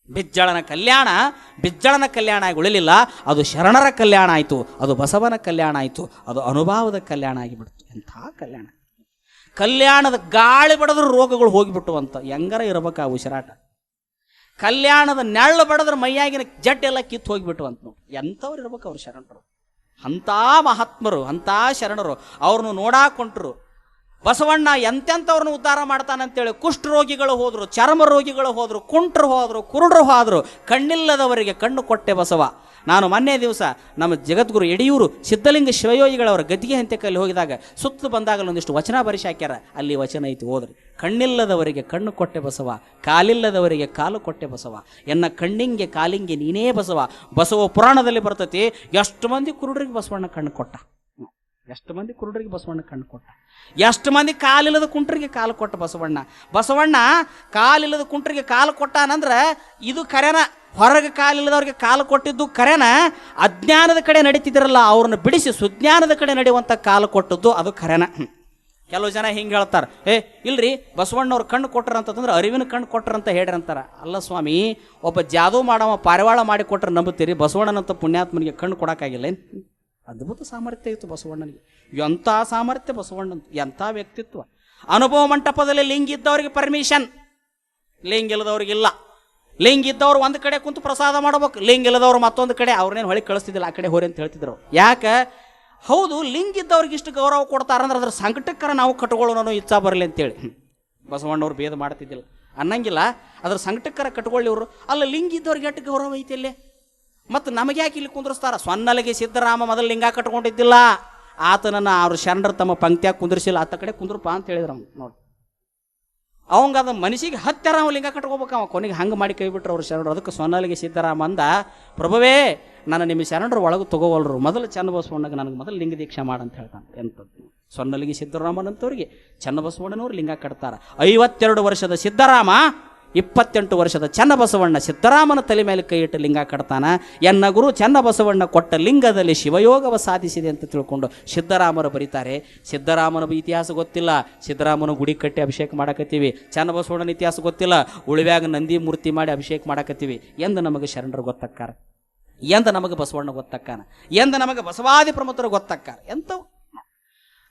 [SPEAKER 1] ಬಿಜ್ಜಳನ ಕಲ್ಯಾಣ ಆಗಿ ಉಳಿಲಿಲ್ಲ. ಅದು ಶರಣರ ಕಲ್ಯಾಣ ಆಯಿತು, ಅದು ಬಸವನ ಕಲ್ಯಾಣ ಆಯಿತು, ಅದು ಅನುಭವದ ಕಲ್ಯಾಣ ಆಗಿಬಿಡ್ತು. ಎಂಥ ಕಲ್ಯಾಣದ ಗಾಳಿ ಬಡದ್ರ ರೋಗಗಳು ಹೋಗಿಬಿಟ್ಟು ಅಂತ ಹೆಂಗಾರ ಇರ್ಬೇಕು ಆ ಉಸಿರಾಟ. ಕಲ್ಯಾಣದ ನೆರಳು ಬಡದ್ರ ಮೈಯಾಗಿನ ಜಡ್ಡೆಲ್ಲ ಕಿತ್ತು ಹೋಗಿಬಿಟ್ಟು ಅಂತ ನೋಡಿ. ಎಂಥವ್ರು ಇರ್ಬೇಕು ಅವ್ರು ಶರಣರು. ಅಂಥ ಮಹಾತ್ಮರು, ಅಂಥ ಶರಣರು. ಅವ್ರನ್ನು ನೋಡಾಕೊಂಡ್ರು. ಬಸವಣ್ಣ ಎಂತೆಂಥವ್ರನ್ನ ಉದ್ಧಾರ ಮಾಡ್ತಾನಂತೇಳಿ ಕುಷ್ಠ ರೋಗಿಗಳು ಹೋದರು, ಚರ್ಮ ರೋಗಿಗಳು ಹೋದರು, ಕುಂಟ್ರು ಹೋದರು, ಕುರುಡರು ಹೋದರು. ಕಣ್ಣಿಲ್ಲದವರಿಗೆ ಕಣ್ಣು ಕೊಟ್ಟೆ ಬಸವ. ನಾನು ಮೊನ್ನೆ ದಿವಸ ನಮ್ಮ ಜಗದ್ಗುರು ಯಡಿಯೂರು ಸಿದ್ಧಲಿಂಗ ಶಿವಯೋಗಿಗಳವರ ಗದ್ದಿಗೆ ಹಂತಕಲ್ಲಿ ಹೋಗಿದಾಗ ಸುತ್ತಲೂ ಬಂದಾಗಲೂ ಒಂದಿಷ್ಟು ವಚನ ಬರಿಸಿ ಹಾಕ್ಯಾರ. ಅಲ್ಲಿ ವಚನ ಐತಿ, ಓದ್ರಿ. ಕಣ್ಣಿಲ್ಲದವರಿಗೆ ಕಣ್ಣು ಕೊಟ್ಟೆ ಬಸವ, ಕಾಲಿಲ್ಲದವರಿಗೆ ಕಾಲು ಕೊಟ್ಟೆ ಬಸವ, ಎನ್ನ ಕಣ್ಣಿಂಗೆ ಕಾಲಿಂಗೆ ನೀನೇ ಬಸವ. ಬಸವ ಪುರಾಣದಲ್ಲಿ ಬರ್ತೈತಿ. ಎಷ್ಟು ಮಂದಿ ಕುರುಡರಿಗೆ ಬಸವಣ್ಣ ಕಣ್ಣು ಕೊಟ್ಟ, ಎಷ್ಟು ಮಂದಿ ಕಾಲಿಲ್ಲದ ಕುಂಟ್ರಿಗೆ ಕಾಲು ಕೊಟ್ಟ ಬಸವಣ್ಣ ಕಾಲಿಲ್ಲದ ಕುಂಟ್ರಿಗೆ ಕಾಲು ಕೊಟ್ಟಾನಂದ್ರೆ ಇದು ಕರೆನ. ಹೊರಗೆ ಕಾಲಿಲ್ಲದವ್ರಿಗೆ ಕಾಲು ಕೊಟ್ಟಿದ್ದು ಕರೆನ. ಅಜ್ಞಾನದ ಕಡೆ ನಡೀತಿದ್ರಲ್ಲ ಅವ್ರನ್ನ ಬಿಡಿಸಿ ಸುಜ್ಞಾನದ ಕಡೆ ನಡೆಯುವಂಥ ಕಾಲು ಕೊಟ್ಟದ್ದು ಅದು ಕರೆನ. ಕೆಲವು ಜನ ಹಿಂಗೆ ಹೇಳ್ತಾರೆ, ಇಲ್ರಿ ಬಸವಣ್ಣವ್ರು ಕಣ್ಣು ಕೊಟ್ರಂತಂದ್ರೆ ಅರಿವಿನ ಕಣ್ಣು ಕೊಟ್ರಂತ ಹೇಳ್ರಂತಾರ. ಅಲ್ಲ ಸ್ವಾಮಿ, ಒಬ್ಬ ಜಾದೂ ಮಾಡವ ಪಾರಿವಾಳ ಮಾಡಿ ಕೊಟ್ರೆ ನಂಬುತ್ತೀರಿ, ಬಸವಣ್ಣನಂತ ಪುಣ್ಯಾತ್ಮನಿಗೆ ಕಣ್ಣು ಕೊಡೋಕ್ಕಾಗಿಲ್ಲ ಏನು? ಅದ್ಭುತ ಸಾಮರ್ಥ್ಯ ಇತ್ತು ಬಸವಣ್ಣನಿಗೆ. ಎಂಥ ಸಾಮರ್ಥ್ಯ ಬಸವಣ್ಣನ, ಎಂಥ ವ್ಯಕ್ತಿತ್ವ. ಅನುಭವ ಮಂಟಪದಲ್ಲಿ ಲಿಂಗ ಇದ್ದವ್ರಿಗೆ ಪರ್ಮಿಷನ್, ಲಿಂಗ ಇಲ್ಲದವ್ರಿಗಿಲ್ಲ. ಲಿಂಗ ಇದ್ದವ್ರು ಒಂದು ಕಡೆ ಕುಂತು ಪ್ರಸಾದ ಮಾಡ್ಬೇಕು, ಲಿಂಗ ಇಲ್ಲದವ್ರು ಮತ್ತೊಂದು ಕಡೆ. ಅವ್ರನ್ನೇನು ಹೊಳಿ ಕಳಿಸ್ತಿದ್ದಿಲ್ಲ, ಆ ಕಡೆ ಹೋರಿ ಅಂತ ಹೇಳ್ತಿದ್ರು. ಯಾಕೆ? ಹೌದು, ಲಿಂಗ ಇದ್ದವ್ರಿಗೆ ಇಷ್ಟು ಗೌರವ ಕೊಡ್ತಾರಂದ್ರೆ ಅದ್ರ ಸಂಕಟಕ್ಕರ ನಾವು ಕಟ್ಕೊಳ್ಳೋಣ ಇಚ್ಛಾ ಬರಲಿ ಅಂತೇಳಿ ಬಸವಣ್ಣವ್ರು ಭೇದ ಮಾಡ್ತಿದ್ದಿಲ್ಲ, ಅನ್ನಂಗಿಲ್ಲ. ಅದ್ರ ಸಂಕಟಕ್ಕರ ಕಟ್ಕೊಳ್ಳಿ ಇವರು. ಅಲ್ಲ, ಲಿಂಗ ಇದ್ದವ್ರಿಗೆ ಎಷ್ಟು ಗೌರವ ಐತಿ ಅಲ್ಲೇ, ಮತ್ತು ನಮಗೆ ಯಾಕೆ ಇಲ್ಲಿ ಕುಂದ್ರಿಸ್ತಾರ? ಸೊನ್ನಲಿಗೆ ಸಿದ್ದರಾಮ ಮೊದಲು ಲಿಂಗ ಕಟ್ಕೊಂಡಿದ್ದಿಲ್ಲ, ಆತನನ್ನು ಅವ್ರು ಶರಣರು ತಮ್ಮ ಪಂಕ್ತಿಯಾಗಿ ಕುಂದ್ರಿಸಿಲ್ಲ. ಆತ ಕಡೆ ಕುಂದ್ರಪ್ಪ ಅಂತ ಹೇಳಿದ್ರು ಅವ್ನು. ನೋಡಿ, ಅವಂಗ ಅದು ಮನಸ್ಸಿಗೆ ಹತ್ತರ ಅವ ಲಿಂಗ ಕಟ್ಕೋಬೇಕು. ಅವ ಕೊನೆಗೆ ಹಂಗೆ ಮಾಡಿ ಕೈ ಬಿಟ್ರು ಅವ್ರು ಶರಣರು. ಅದಕ್ಕೆ ಸೊನ್ನಲಿಗೆ ಸಿದ್ದರಾಮ ಅಂದ, ಪ್ರಭುವೇ ನಾನು ನಿಮ್ಮ ಶರಣರು ಒಳಗೆ ತಗೋವಲ್ರು, ಮೊದಲು ಚನ್ನಬಸವಣ್ಣಗೆ ನನಗೆ ಮೊದಲು ಲಿಂಗ ದೀಕ್ಷಾ ಮಾಡಂತ ಹೇಳ್ತಾನೆ. ಎಂಥದ್ದು ಸೊನ್ನಲಿಗೆ ಸಿದ್ದರಾಮನಂತವ್ರಿಗೆ ಚನ್ನಬಸವಣ್ಣನವ್ರು ಲಿಂಗ ಕಟ್ತಾರೆ. 52 ವರ್ಷದ ಸಿದ್ದರಾಮ 28 ವರ್ಷದ ಚನ್ನಬಸವಣ್ಣ ಸಿದ್ದರಾಮನ ತಲೆ ಮೇಲೆ ಕೈ ಇಟ್ಟು ಲಿಂಗ ಕಟ್ತಾನ. ಎನ್ನ ಗುರು ಚನ್ನಬಸವಣ್ಣ ಕೊಟ್ಟ ಲಿಂಗದಲ್ಲಿ ಶಿವಯೋಗವ ಸಾಧಿಸಿದೆ ಅಂತ ತಿಳ್ಕೊಂಡು ಸಿದ್ದರಾಮರು ಬರೀತಾರೆ. ಸಿದ್ದರಾಮನ ಇತಿಹಾಸ ಗೊತ್ತಿಲ್ಲ, ಸಿದ್ದರಾಮನ ಗುಡಿ ಕಟ್ಟಿ ಅಭಿಷೇಕ ಮಾಡಕತ್ತೀವಿ. ಚನ್ನಬಸವಣ್ಣನ ಇತಿಹಾಸ ಗೊತ್ತಿಲ್ಲ, ಉಳಿವ್ಯಾಗ ನಂದಿ ಮೂರ್ತಿ ಮಾಡಿ ಅಭಿಷೇಕ ಮಾಡಕತ್ತೀವಿ. ಎಂದು ನಮಗೆ ಶರಣರು ಗೊತ್ತಕ್ಕಾರ, ಎಂದು ನಮಗೆ ಬಸವಣ್ಣ ಗೊತ್ತಕ್ಕಾನ, ಎಂದು ನಮಗೆ ಬಸವಾದಿ ಪ್ರಮುಖರು ಗೊತ್ತಕ್ಕಾರ. ಎಂಥವು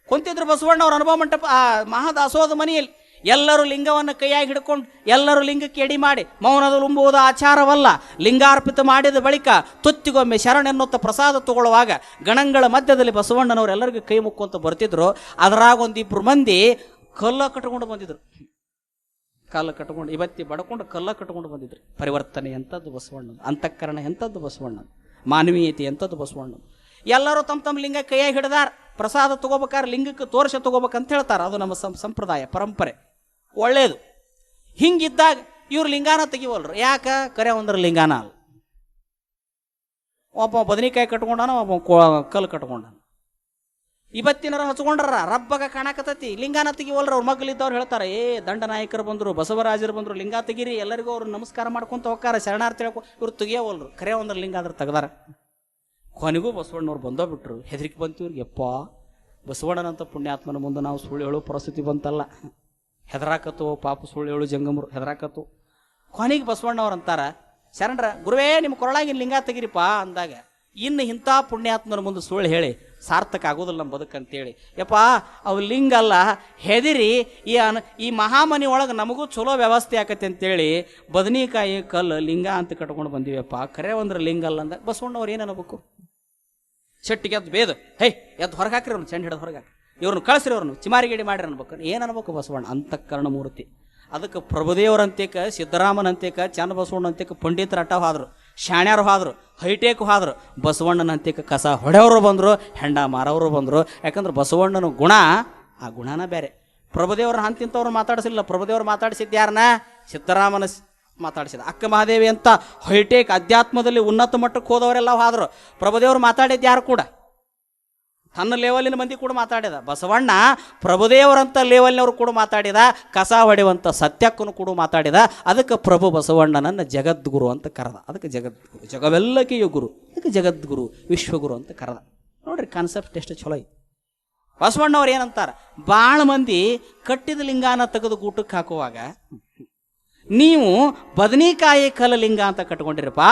[SPEAKER 1] ಕುಂತಿದ್ರು ಬಸವಣ್ಣವ್ರ ಅನುಭವ ಮಂಟಪ ಆ ಮಹಾದಾಸೋದ ಮನೆಯಲ್ಲಿ. ಎಲ್ಲರೂ ಲಿಂಗವನ್ನು ಕೈಯಾಗಿ ಹಿಡ್ಕೊಂಡು ಎಲ್ಲರೂ ಲಿಂಗಕ್ಕೆ ಎಡಿ ಮಾಡಿ ಮೌನದಲ್ಲಿ ಉಂಬುವುದು ಆಚಾರವಲ್ಲ. ಲಿಂಗಾರ್ಪಿತ ಮಾಡಿದ ಬಳಿಕ ತುತ್ತಿಗೊಮ್ಮೆ ಶರಣೆನ್ನುತ್ತ ಪ್ರಸಾದ ತಗೊಳ್ಳುವಾಗ ಗಣಗಳ ಮಧ್ಯದಲ್ಲಿ ಬಸವಣ್ಣನವರು ಎಲ್ಲರಿಗೂ ಕೈ ಮುಕ್ಕುವಂತ ಬರ್ತಿದ್ರು. ಅದರಾಗ ಒಂದಿಬ್ರು ಮಂದಿ ಕಲ್ಲ ಕಟ್ಕೊಂಡು ಬಂದಿದ್ರು. ಕಲ್ಲ ಕಟ್ಕೊಂಡು ಇವತ್ತಿ ಬಡ್ಕೊಂಡು ಕಲ್ಲ ಕಟ್ಕೊಂಡು ಬಂದಿದ್ರು. ಪರಿವರ್ತನೆ ಎಂಥದ್ದು ಬಸವಣ್ಣ, ಅಂತಃಕರಣ ಎಂಥದ್ದು ಬಸವಣ್ಣ, ಮಾನವೀಯತೆ ಎಂಥದ್ದು ಬಸವಣ್ಣ. ಎಲ್ಲರೂ ತಮ್ಮ ತಮ್ಮ ಲಿಂಗ ಕೈಯಾಗಿ ಹಿಡಿದಾರ. ಪ್ರಸಾದ ತಗೋಬೇಕಾದ್ರೆ ಲಿಂಗಕ್ಕೆ ತೋರಿಸ ತಗೋಬೇಕಂತ ಹೇಳ್ತಾರೆ. ಅದು ನಮ್ಮ ಸಂಪ್ರದಾಯ ಪರಂಪರೆ, ಒಳ್ಳೇದು. ಹಿಂಗಿದ್ದಾಗ ಇವ್ರು ಲಿಂಗಾನ ತೆಗಿವಲ್ರು. ಯಾಕ? ಕರೆ ಒಂದ್ರ ಲಿಂಗಾನ ಅಲ್ಲ. ಒಬ್ಬ ಬದನಿಕಾಯಿ ಕಟ್ಕೊಂಡಾನ, ಒಬ್ಬ ಕಲ್ಲು ಕಟ್ಕೊಂಡಾನ. ಇವತ್ತಿನರ ಹಚ್ಕೊಂಡ್ರ ರಬ್ಬಗ ಕಾಣಕತ್ತತಿ, ಲಿಂಗಾನ ತೆಗಿವಲ್ರ. ಅವ್ರ ಮಗ್ಲಿದ್ದವ್ರು ಹೇಳ್ತಾರೆ, ದಂಡನಾಯಕರು ಬಂದರು, ಬಸವರಾಜರು ಬಂದರು, ಲಿಂಗ ತೆಗಿರಿ. ಎಲ್ಲರಿಗೂ ಅವ್ರು ನಮಸ್ಕಾರ ಮಾಡ್ಕೊಂತ ಹೋಗ್ತಾರ, ಶರಣಾರ್ಥಿ ಹೇಳ್ಕೊ. ಇವ್ರು ತೆಗಿಯವಲ್ರು. ಕರೆ ಒಂದ್ರ ಲಿಂಗ ಆದ್ರೆ ತೆಗ್ದಾರ. ಕೊನೆಗೂ ಬಸವಣ್ಣವ್ರು ಬಂದೋಗ್ಬಿಟ್ರು. ಹೆದರಿಕೆ ಬಂತು ಇವ್ರಿಗೆ. ಯಪ್ಪ, ಬಸವಣ್ಣನಂತ ಪುಣ್ಯಾತ್ಮನ ಮುಂದೆ ನಾವು ಸುಳ್ಳು ಹೇಳೋ ಪರಿಸ್ಥಿತಿ ಬಂತಲ್ಲ. ಹೆದರಾಕತ್ತು ಪಾಪ, ಸುಳ್ಳು ಹೇಳು ಜಂಗಮರು ಹೆದರಾಕತ್ತು. ಕೊನೆಗೆ ಬಸವಣ್ಣವ್ರು ಅಂತಾರ, ಶರಣರ ಗುರುವೇ ನಿಮ್ಮ ಕೊರಳಾಗಿನ ಲಿಂಗ ತೆಗಿರಿಪ್ಪ ಅಂದಾಗ, ಇನ್ನು ಇಂಥ ಪುಣ್ಯಾತ್ಮನ ಮುಂದೆ ಸುಳ್ಳು ಹೇಳಿ ಸಾರ್ಥಕ ಆಗೋದಿಲ್ಲ ನಮ್ಮ ಬದುಕಂತೇಳಿ, ಯಪ್ಪ ಅವು ಲಿಂಗ ಅಲ್ಲ, ಹೆದಿರಿ ಈ ಮಹಾಮನಿ ಒಳಗೆ ನಮಗೂ ಚಲೋ ವ್ಯವಸ್ಥೆ ಆಕತಿ ಅಂತೇಳಿ ಬದನಿಕಾಯಿ ಕಲ್ಲು ಲಿಂಗ ಅಂತ ಕಟ್ಕೊಂಡು ಬಂದಿವಪ್ಪ. ಕರೆ ಒಂದ್ರ ಲಿಂಗ ಅಲ್ಲ ಅಂದಾಗ ಬಸವಣ್ಣವ್ರು ಏನು ಅನ್ಬೇಕು? ಶೆಟ್ಟಿಗೆ ಎದ್ದು ಬೇದು, ಎದ್ದು ಹೊರಗೆ ಹಾಕ್ರಿ, ಅವ್ರನ್ನ ಚೆಂಡು ಹಿಡಿದು ಹೊರಗೆ ಹಾಕಿ, ಇವ್ರನ್ನ ಕಳಿಸ್ರಿ, ಅವ್ರನ್ನ ಚಿಮಾರಿಗೇಡಿ ಮಾಡ್ರಿ ಅನ್ಬೇಕು. ಏನು ಅನ್ಬೇಕು ಬಸವಣ್ಣ? ಅಂತಃಕರಣ ಮೂರ್ತಿ. ಅದಕ್ಕೆ ಪ್ರಭುದೇವರಂತೇಕ, ಸಿದ್ದರಾಮನಂತೇಕ, ಚನ್ನಬಸವಣ್ಣಂತೇಕ ಪಂಡಿತರ ಅಟ್ಟ ಹೋದ್ರು, ಶಾಣ್ಯಾರು ಹೋದ್ರು, ಹೈಟೇಕ್ ಹೋದ್ರು. ಬಸವಣ್ಣನಂತೇಕ ಕಸ ಹೊಡೆಯವರು ಬಂದರು, ಹೆಂಡ ಮಾರವರು ಬಂದರು. ಯಾಕಂದ್ರೆ ಬಸವಣ್ಣನ ಗುಣ, ಆ ಗುಣನ ಬೇರೆ. ಪ್ರಭುದೇವರ ಹಂತಿಂತವ್ರು ಮಾತಾಡಿಸಿಲ್ಲ. ಪ್ರಭುದೇವರು ಮಾತಾಡಿಸಿದ್ದು ಯಾರನ್ನ? ಸಿದ್ದರಾಮನ ಮಾತಾಡಿಸಿದ. ಅಕ್ಕ ಮಹಾದೇವಿ ಅಂತ ಹೈಟೇಕ್ ಅಧ್ಯಾತ್ಮದಲ್ಲಿ ಉನ್ನತ ಮಟ್ಟಕ್ಕೆ ಹೋದವರೆಲ್ಲ ಹೋದ್ರು. ಪ್ರಭುದೇವರು ಮಾತಾಡಿದ್ದು ಯಾರು ಕೂಡ ತನ್ನ ಲೆವೆಲಿನ ಮಂದಿ ಕೂಡ ಮಾತಾಡಿದ. ಬಸವಣ್ಣ ಪ್ರಭುದೇವರಂಥ ಲೆವೆಲ್ನವ್ರು ಕೂಡ ಮಾತಾಡಿದ, ಕಸ ಹೊಡೆಯುವಂಥ ಸತ್ಯಕ್ಕೂ ಕೂಡ ಮಾತಾಡಿದ. ಅದಕ್ಕೆ ಪ್ರಭು ಬಸವಣ್ಣನನ್ನು ಜಗದ್ಗುರು ಅಂತ ಕರೆದ. ಅದಕ್ಕೆ ಜಗದ್ಗುರು, ಜಗವೆಲ್ಲಕ್ಕೆಯೂ ಗುರು, ಅದಕ್ಕೆ ಜಗದ್ಗುರು, ವಿಶ್ವಗುರು ಅಂತ ಕರೆದ. ನೋಡ್ರಿ ಕಾನ್ಸೆಪ್ಟ್ ಎಷ್ಟು ಚಲೋ ಐತಿ. ಬಸವಣ್ಣವ್ರು ಏನಂತಾರೆ, ಭಾಳ ಮಂದಿ ಕಟ್ಟಿದ ಲಿಂಗಾನ ತೆಗೆದು ಗೂಟಕ್ಕೆ ಹಾಕುವಾಗ ನೀವು ಬದನಿಕಾಯಿ ಕಲ್ಲ ಲಿಂಗ ಅಂತ ಕಟ್ಕೊಂಡಿರಪ್ಪ,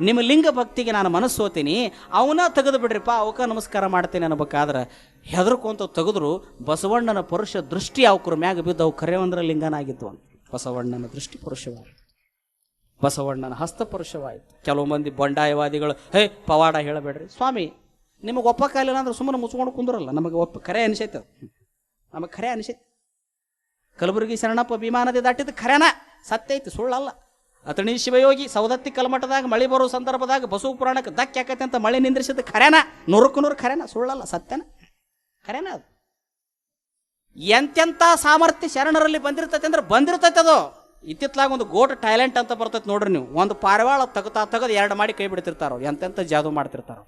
[SPEAKER 1] ನಿಮ್ಮ ಲಿಂಗ ಭಕ್ತಿಗೆ ನಾನು ಮನಸ್ಸೋತೀನಿ, ಅವನ್ನ ತೆಗೆದು ಬಿಡ್ರಿಪ್ಪ, ಅವಕ್ಕೆ ನಮಸ್ಕಾರ ಮಾಡ್ತೇನೆ ಅನ್ಬೇಕಾದ್ರೆ ಹೆದರ್ಕೊಂತ ತೆಗೆದ್ರು. ಬಸವಣ್ಣನ ಪುರುಷ ದೃಷ್ಟಿ ಅವಕ್ರ ಮ್ಯಾಗ ಬಿದ್ದು ಅವು ಕರೆಯವಂದ್ರ ಲಿಂಗನಾಗಿದ್ವು. ಬಸವಣ್ಣನ ದೃಷ್ಟಿ ಪುರುಷವಾಯಿತು, ಬಸವಣ್ಣನ ಹಸ್ತ ಪುರುಷವಾಯಿತು. ಕೆಲವು ಮಂದಿ ಬಂಡಾಯವಾದಿಗಳು, ಪವಾಡ ಹೇಳಬೇಡ್ರಿ ಸ್ವಾಮಿ, ನಿಮಗೆ ಒಪ್ಪಕ್ಕಾಗಲಿಲ್ಲ ಅಂದ್ರೆ ಸುಮ್ಮನೆ ಮುಚ್ಕೊಂಡು ಕುಂದ್ರಲ್ಲ. ನಮಗೆ ಕರೆ ಅನಿಸೈತೆ, ನಮಗೆ ಕರೆ ಅನಿಸೈತೆ. ಕಲಬುರಗಿ ಶರಣಪ್ಪ ವಿಮಾನದ ದಾಟಿದ ಖರೇನ, ಸತ್ಯ ಐತಿ, ಸುಳ್ಳಲ್ಲ. ಅತಣಿ ಶಿವಯೋಗಿ ಸೌದತ್ತಿ ಕಲ್ಮಠದಾಗ ಮಳೆ ಬರೋ ಸಂದರ್ಭದಾಗ ಬಸವ ಪುರಾಣಕ್ಕೆ ಧಕ್ಕೆ ಯಾಕೈತೆ ಅಂತ ಮಳೆ ನಿಂದ್ರಿಸಿದ ಖರೇನ, 100ಕ್ಕೆ 100 ಖರೇನ, ಸುಳ್ಳಲ್ಲ, ಸತ್ಯನ, ಖರೇನ. ಅದು ಎಂತೆಂಥ ಸಾಮರ್ಥ್ಯ ಶರಣರಲ್ಲಿ ಬಂದಿರ್ತೈತೆ ಅಂದ್ರೆ ಬಂದಿರ್ತೈತೆ. ಅದು ಇತ್ತಿತ್ತಲಾಗ ಒಂದು ಗೋಟ್ ಟ್ಯಾಲೆಂಟ್ ಅಂತ ಬರ್ತೈತೆ ನೋಡ್ರಿ. ನೀವು ಒಂದು ಪಾರಿವಾಳ ತೆಗೆದು 2 ಮಾಡಿ ಕೈ ಬಿಡ್ತಿರ್ತಾರೋ, ಎಂತೆಂಥ ಜಾದು ಮಾಡ್ತಿರ್ತಾರೋ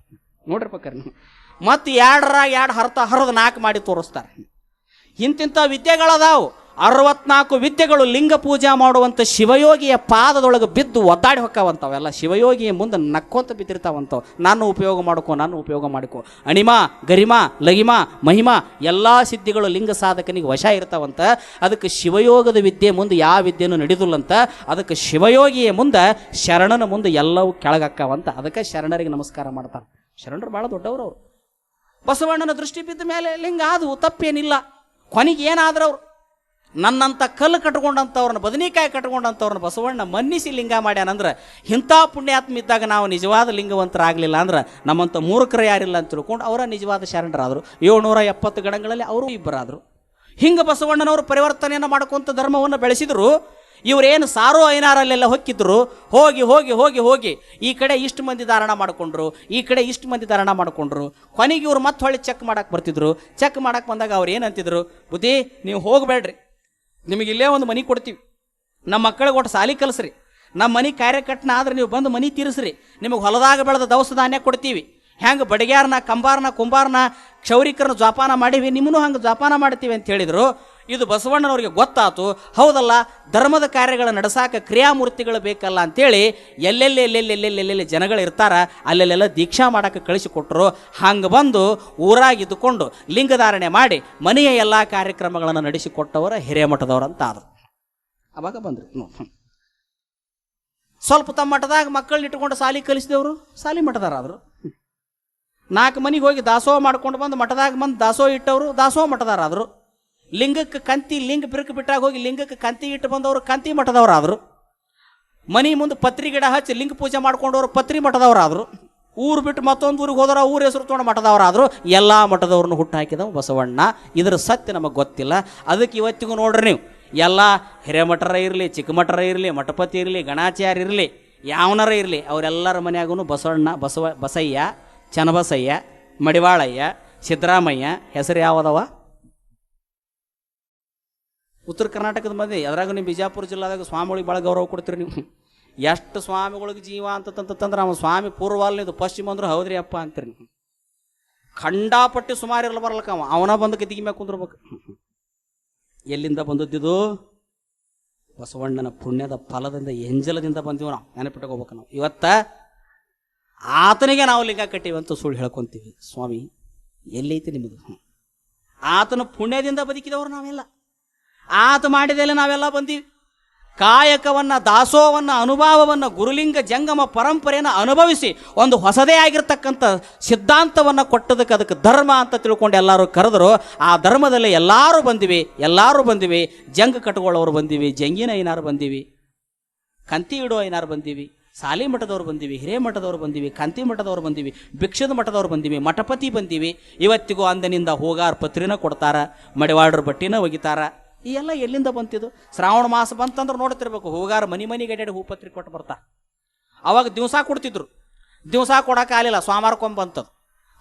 [SPEAKER 1] ನೋಡ್ರಿ ಪಕ್ಕರ್ ನೀವು. ಮತ್ತು 2 ಹರಿದು 4 ಮಾಡಿ ತೋರಿಸ್ತಾರೆ. ಇಂತಿಂಥ ವಿದ್ಯೆಗಳದಾವು. 64 ವಿದ್ಯೆಗಳು ಲಿಂಗ ಪೂಜಾ ಮಾಡುವಂಥ ಶಿವಯೋಗಿಯ ಪಾದದೊಳಗೆ ಬಿದ್ದು ಒದ್ದಾಡಿ ಹೊಕ್ಕವಂಥವೆಲ್ಲ ಶಿವಯೋಗಿಯ ಮುಂದೆ ನಕ್ಕೊಂತ ಬಿದ್ದಿರ್ತಾವಂಥವು. ನಾನು ಉಪಯೋಗ ಮಾಡಿಕೊ ಅಣಿಮಾ ಗರಿಮಾ ಲಗಿಮಾ ಮಹಿಮಾ ಎಲ್ಲ ಸಿದ್ಧಿಗಳು ಲಿಂಗ ಸಾಧಕನಿಗೆ ವಶ ಇರ್ತಾವಂತ. ಅದಕ್ಕೆ ಶಿವಯೋಗದ ವಿದ್ಯೆ ಮುಂದೆ ಯಾವ ವಿದ್ಯೆನೂ ನಡೆದಿಲ್ಲಂತ. ಅದಕ್ಕೆ ಶಿವಯೋಗಿಯ ಮುಂದೆ ಶರಣನ ಮುಂದೆ ಎಲ್ಲವೂ ಕೆಳಗಕ್ಕವಂತ. ಅದಕ್ಕೆ ಶರಣರಿಗೆ ನಮಸ್ಕಾರ ಮಾಡ್ತಾರೆ. ಶರಣರು ಭಾಳ ದೊಡ್ಡವರು. ಅವರು ಬಸವಣ್ಣನ ದೃಷ್ಟಿ ಬಿದ್ದ ಮೇಲೆ ಲಿಂಗ ಆದವು, ತಪ್ಪೇನಿಲ್ಲ. ಕೊನೆಗೆ ಏನಾದ್ರು ಅವರು ನನ್ನಂಥ ಕಲ್ಲು ಕಟ್ಕೊಂಡಂಥವ್ರನ್ನ, ಬದನೆಕಾಯಿ ಕಟ್ಕೊಂಡಂಥವ್ರನ್ನ ಬಸವಣ್ಣ ಮನ್ನಿಸಿ ಲಿಂಗ ಮಾಡ್ಯಾನಂದ್ರೆ, ಇಂಥ ಪುಣ್ಯಾತ್ಮ ಇದ್ದಾಗ ನಾವು ನಿಜವಾದ ಲಿಂಗವಂತರಾಗಲಿಲ್ಲ ಅಂದ್ರೆ ನಮ್ಮಂಥ ಮೂರ್ಖರು ಯಾರಿಲ್ಲ ಅಂತ ತಿಳ್ಕೊಂಡು ಅವರ ನಿಜವಾದ ಶರಣರಾದರು. 770 ಗಣಗಳಲ್ಲಿ ಅವರು ಇಬ್ಬರಾದರು. ಹಿಂಗೆ ಬಸವಣ್ಣನವರು ಪರಿವರ್ತನೆಯನ್ನು ಮಾಡ್ಕೊಂತ ಧರ್ಮವನ್ನು ಬೆಳೆಸಿದ್ರು. ಇವರೇನು ಸಾರೋ ಐನಾರಲ್ಲೆಲ್ಲ ಹೊಕ್ಕಿದ್ರು. ಹೋಗಿ ಹೋಗಿ ಹೋಗಿ ಹೋಗಿ ಈ ಕಡೆ ಇಷ್ಟು ಮಂದಿ ಧಾರಣ ಮಾಡಿಕೊಂಡ್ರು, ಈ ಕಡೆ ಇಷ್ಟು ಮಂದಿ ಧಾರಣ ಮಾಡಿಕೊಂಡ್ರು. ಕೊನೆಗೆ ಇವ್ರು ಮತ್ತೆ ಹೊಳ್ಳಿ ಚೆಕ್ ಮಾಡಕ್ಕೆ ಬರ್ತಿದ್ರು. ಚೆಕ್ ಮಾಡಕ್ಕೆ ಬಂದಾಗ ಅವ್ರು ಏನಂತಿದ್ರು, ಬುದ್ಧಿ ನೀವು ಹೋಗಬೇಡ್ರಿ, ನಿಮಗೆ ಇಲ್ಲೇ ಒಂದು ಮನೆ ಕೊಡ್ತೀವಿ, ನಮ್ಮ ಮಕ್ಕಳಿಗೆ ಒಟ್ಟು ಸಾಲಿ ಕಲಿಸ್ರಿ, ನಮ್ಮ ಮನೆ ಕಾರ್ಯಕಟ್ಟನ ಆದ್ರೆ ನೀವು ಬಂದು ಮನೆ ತೀರಿಸ್ರಿ, ನಿಮಗೆ ಹೊಲದಾಗ ಬೆಳೆದ ದವಸ ಧಾನ್ಯ ಕೊಡ್ತೀವಿ. ಹೆಂಗೆ ಬಡಿಗ್ಯಾರನ ಕಂಬಾರನ ಕುಂಬಾರನ ಕ್ಷೌರಿಕರನ್ನ ಜೋಪಾನ ಮಾಡೀವಿ, ನಿಮ್ಮನ್ನು ಹಂಗೆ ಜೋಪಾನ ಮಾಡ್ತೀವಿ ಅಂತ ಹೇಳಿದರು. ಇದು ಬಸವಣ್ಣನವ್ರಿಗೆ ಗೊತ್ತಾತು. ಹೌದಲ್ಲ, ಧರ್ಮದ ಕಾರ್ಯಗಳು ನಡೆಸಾಕ ಕ್ರಿಯಾಮೂರ್ತಿಗಳು ಬೇಕಲ್ಲ ಅಂಥೇಳಿ ಎಲ್ಲೆಲ್ಲಿ ಜನಗಳು ಇರ್ತಾರ ಅಲ್ಲೆಲ್ಲೆಲ್ಲ ದೀಕ್ಷಾ ಮಾಡೋಕ್ಕೆ ಕಳಿಸಿಕೊಟ್ರು. ಹಂಗೆ ಬಂದು ಊರಾಗಿದ್ದುಕೊಂಡು ಲಿಂಗಧಾರಣೆ ಮಾಡಿ ಮನೆಯ ಎಲ್ಲ ಕಾರ್ಯಕ್ರಮಗಳನ್ನು ನಡೆಸಿಕೊಟ್ಟವರ ಹಿರೇಮಠದವರಂತ ಆದರು. ಅವಾಗ ಬಂದ್ರಿ ಸ್ವಲ್ಪ ತಮ್ಮ ಮಠದಾಗ ಮಕ್ಕಳನ್ನ ಇಟ್ಕೊಂಡು ಸಾಲಿ ಕಲಿಸಿದವರು ಸಾಲಿ ಮಠದಾರಾದರು. 4 ಮನೆಗೆ ಹೋಗಿ ದಾಸೋಹ ಮಾಡ್ಕೊಂಡು ಬಂದು ಮಠದಾಗ ಬಂದು ದಾಸೋಹ ಇಟ್ಟವರು ದಾಸೋಹ ಮಠದಾರಾದರು. ಲಿಂಗಕ್ಕೆ ಕಂತಿ ಲಿಂಗ ಬಿರುಕು ಬಿಟ್ಟಾಗ ಹೋಗಿ ಲಿಂಗಕ್ಕೆ ಕಂತಿ ಇಟ್ಟು ಬಂದವರು ಕಂತಿ ಮಠದವರಾದರು. ಮನೆ ಮುಂದೆ ಪತ್ರಿ ಗಿಡ ಹಚ್ಚಿ ಲಿಂಗ ಪೂಜೆ ಮಾಡ್ಕೊಂಡವರು ಪತ್ರಿ ಮಠದವರಾದರು. ಊರು ಬಿಟ್ಟು ಮತ್ತೊಂದು ಊರಿಗೆ ಹೋದವರು ಊರ ಹೆಸರು ತೊಗೊಂಡು ಮಠದವರಾದರು. ಎಲ್ಲ ಮಠದವ್ರನ್ನ ಹುಟ್ಟು ಹಾಕಿದವ ಬಸವಣ್ಣ. ಇದರ ಸತ್ಯ ನಮಗೆ ಗೊತ್ತಿಲ್ಲ. ಅದಕ್ಕೆ ಇವತ್ತಿಗೂ ನೋಡ್ರಿ ನೀವು ಎಲ್ಲ ಹಿರೇಮಠರ ಇರಲಿ, ಚಿಕ್ಕಮಠರ ಇರಲಿ, ಮಠಪತಿ ಇರಲಿ, ಗಣಾಚಾರ್ಯ ಇರಲಿ, ಯಾವನರ ಇರಲಿ, ಅವರೆಲ್ಲರ ಮನೆಯಾಗೂ ಬಸಯ್ಯ, ಚನ್ನಬಸಯ್ಯ, ಮಡಿವಾಳಯ್ಯ, ಸಿದ್ದರಾಮಯ್ಯ ಹೆಸರು ಯಾವದವ? ಉತ್ತರ ಕರ್ನಾಟಕದ ಮಂದಿ. ಅದ್ರಾಗ ನೀವು ಬಿಜಾಪುರ ಜಿಲ್ಲಾದಾಗ ಸ್ವಾಮಿಗಳಿಗೆ ಭಾಳ ಗೌರವ ಕೊಡ್ತೀರಿ ನೀವು. ಎಷ್ಟು ಸ್ವಾಮಿಗಳಿಗೆ ಜೀವ ಅಂತಂತಂದ್ರೆ ಅವ ಸ್ವಾಮಿ ಪೂರ್ವಾಲ್ನಿದು ಪಶ್ಚಿಮ ಅಂದ್ರೆ ಹೌದ್ರಿ ಅಪ್ಪ ಅಂತೀರಿ ನೀವು. ಖಂಡಾಪಟ್ಟಿ ಸುಮಾರು ಇರಲ್ಲ ಬರ್ಲಕ್ಕ ಅವನ ಬಂದು ಗದಿಗೆ ಮ್ಯಾಗ ಕುಂದ್ರಬೇಕು. ಎಲ್ಲಿಂದ ಬಂದದ್ದಿದು? ಬಸವಣ್ಣನ ಪುಣ್ಯದ ಫಲದಿಂದ, ಎಂಜಲದಿಂದ ಬಂದೀವಿ ನಾವು. ನೆನಪಿಟ್ಕೋಬೇಕು ನಾವು. ಇವತ್ತ ಆತನಿಗೆ ನಾವು ಲಿಂಗ ಕಟ್ಟಿವಂತ ಸುಳ್ಳು ಹೇಳ್ಕೊಂತೀವಿ. ಸ್ವಾಮಿ ಎಲ್ಲೈತಿ ನಿಮ್ಮದು? ಆತನ ಪುಣ್ಯದಿಂದ ಬದುಕಿದವರು ನಾವೆಲ್ಲ. ಆತ ಮಾಡಿದೆಲ್ಲ ನಾವೆಲ್ಲ ಬಂದೀವಿ. ಕಾಯಕವನ್ನು, ದಾಸೋಹವನ್ನು, ಅನುಭವವನ್ನು, ಗುರುಲಿಂಗ ಜಂಗಮ ಪರಂಪರೆಯನ್ನು ಅನುಭವಿಸಿ ಒಂದು ಹೊಸದೇ ಆಗಿರ್ತಕ್ಕಂಥ ಸಿದ್ಧಾಂತವನ್ನು ಕೊಟ್ಟದಕ್ಕೆ ಅದಕ್ಕೆ ಧರ್ಮ ಅಂತ ತಿಳ್ಕೊಂಡು ಎಲ್ಲರೂ ಕರೆದರು. ಆ ಧರ್ಮದಲ್ಲಿ ಎಲ್ಲರೂ ಬಂದಿವಿ. ಜಂಗ ಕಟ್ಕೊಳ್ಳೋರು ಬಂದೀವಿ, ಜಂಗಿನ ಐನಾರು ಬಂದೀವಿ, ಕಂತಿ ಇಡೋ ಐನಾರು ಬಂದೀವಿ, ಸಾಲಿ ಮಠದವ್ರು ಬಂದೀವಿ, ಹಿರೇಮಠದವ್ರು ಬಂದೀವಿ, ಕಾಂತಿ ಮಠದವ್ರು ಬಂದೀವಿ, ಭಿಕ್ಷದ ಮಠದವ್ರು ಬಂದೀವಿ, ಮಠಪತಿ ಬಂದೀವಿ. ಇವತ್ತಿಗೂ ಅಂದಿನಿಂದ ಹೋಗಾರ ಪತ್ರಿನ ಕೊಡ್ತಾರ, ಮಡಿವಾಡ್ರ ಬಟ್ಟಿನ ಒಗಿತಾರ. ಈ ಎಲ್ಲ ಎಲ್ಲಿಂದ ಬಂತಿದ್ದು? ಶ್ರಾವಣ ಮಾಸ ಬಂತಂದ್ರೆ ನೋಡ್ತಿರ್ಬೇಕು, ಹೋಗಾರ ಮನೆಗೆ ಅಡ್ಯಾಡಿ ಹೂಪತ್ರಿ ಕೊಟ್ಟು ಬರ್ತಾ. ಅವಾಗ ದಿವಸ ಕೊಡ್ತಿದ್ರು. ದಿವಸ ಕೊಡೋಕ್ಕಾಗಲಿಲ್ಲ, ಸೋಮವಾರಕ್ಕೊಮ್ಮೆ ಬಂತದು.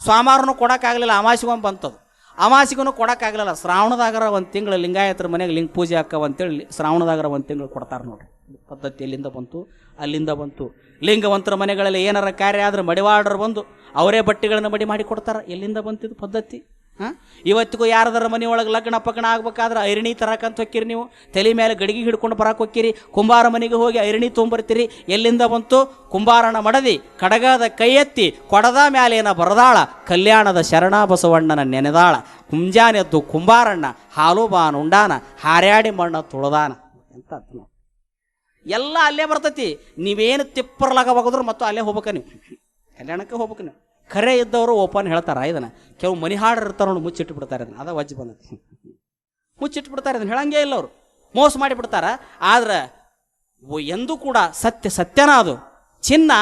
[SPEAKER 1] ಸೋಮವಾರನೂ ಕೊಡೋಕ್ಕಾಗಲಿಲ್ಲ, ಅಮಾಸಿಗೊಮ್ಮೆ ಬಂತದು. ಅಮಾಸಿಗೂ ಕೊಡೋಕ್ಕಾಗಲಿಲ್ಲ. ಶ್ರಾವಣದಾಗರ ಒಂದು ತಿಂಗಳು ಲಿಂಗಾಯತರ ಮನೆಗೆ ಲಿಂಗ ಪೂಜೆ ಅಕ್ಕವ ಅಂತೇಳಿ ಶ್ರಾವಣದಾಗರ ಒಂದು ತಿಂಗಳು ಕೊಡ್ತಾರೆ ನೋಡ್ರಿ. ಪದ್ಧತಿ ಎಲ್ಲಿಂದ ಬಂತು? ಅಲ್ಲಿಂದ ಬಂತು. ಲಿಂಗವಂತರ ಮನೆಗಳಲ್ಲಿ ಏನಾರ ಕಾರ್ಯ ಆದ್ರೆ ಮಡಿವಾಡರು ಬಂದು ಅವರೇ ಬಟ್ಟೆಗಳನ್ನು ಮಡಿ ಮಾಡಿ ಕೊಡ್ತಾರೆ. ಎಲ್ಲಿಂದ ಬಂತಿದ್ದು ಪದ್ಧತಿ? ಇವತ್ತಿಗೂ ಯಾರದರ ಮನೆ ಒಳಗೆ ಲಗ್ನ ಪಗ್ನ ಆಗ್ಬೇಕಾದ್ರೆ ಐರಣಿ ತರಕಂತ ಹೊಕ್ಕಿರಿ ನೀವು. ತಲೆ ಮೇಲೆ ಗಡಿಗೆ ಹಿಡ್ಕೊಂಡು ಬರಕ್ಕೆ ಹೊಕ್ಕಿರಿ. ಕುಂಬಾರ ಮನೆಗೆ ಹೋಗಿ ಐರಣಿ ತೊಗೊಂಬರ್ತೀರಿ. ಎಲ್ಲಿಂದ ಬಂತು? ಕುಂಬಾರನ ಮಡದಿ ಕಡಗದ ಕೈ ಎತ್ತಿ ಕೊಡದ ಮ್ಯಾಲೇನ ಬರದಾಳ, ಕಲ್ಯಾಣದ ಶರಣ ಬಸವಣ್ಣನ ನೆನೆದಾಳ, ಮುಂಜಾನೆದ್ದು ಕುಂಬಾರಣ್ಣ ಹಾಲು ಬಾನ್ ಉಂಡಾನ, ಹಾರ್ಯಾಡಿ ಮಣ್ಣ ತುಳದಾನ ಅಂತ ಎಲ್ಲ ಅಲ್ಲೇ ಬರ್ತೈತಿ. ನೀವೇನು ತಿಪ್ಪರ್ಲಾಗವಾಗದ್ರು ಮತ್ತು ಅಲ್ಲೇ ಹೋಗ್ಬೇಕ ನೀವು, ಕಲ್ಯಾಣಕ್ಕೆ ಹೋಗ್ಬೇಕು ನೀವು. ಖರೆ ಇದ್ದವರು ಓಪನ್ ಹೇಳ್ತಾರ. ಇದನ್ನು ಕೆಲವು ಮನಿ ಹಾಡರ್ ಇರ್ತಾರ ನೋಡಿ, ಮುಚ್ಚಿಟ್ಟು ಬಿಡ್ತಾರೆ. ಅದನ್ನು ಅದ ವಜ್ಜಿ ಬಂದೈತಿ, ಮುಚ್ಚಿಟ್ಟು ಬಿಡ್ತಾರೆ. ಇದನ್ನು ಹೇಳಂಗೇ ಇಲ್ಲ ಅವರು, ಮೋಸ ಮಾಡಿಬಿಡ್ತಾರ. ಆದ್ರೆ ಎಂದೂ ಕೂಡ ಸತ್ಯನ ಅದು. ಚಿನ್ನ,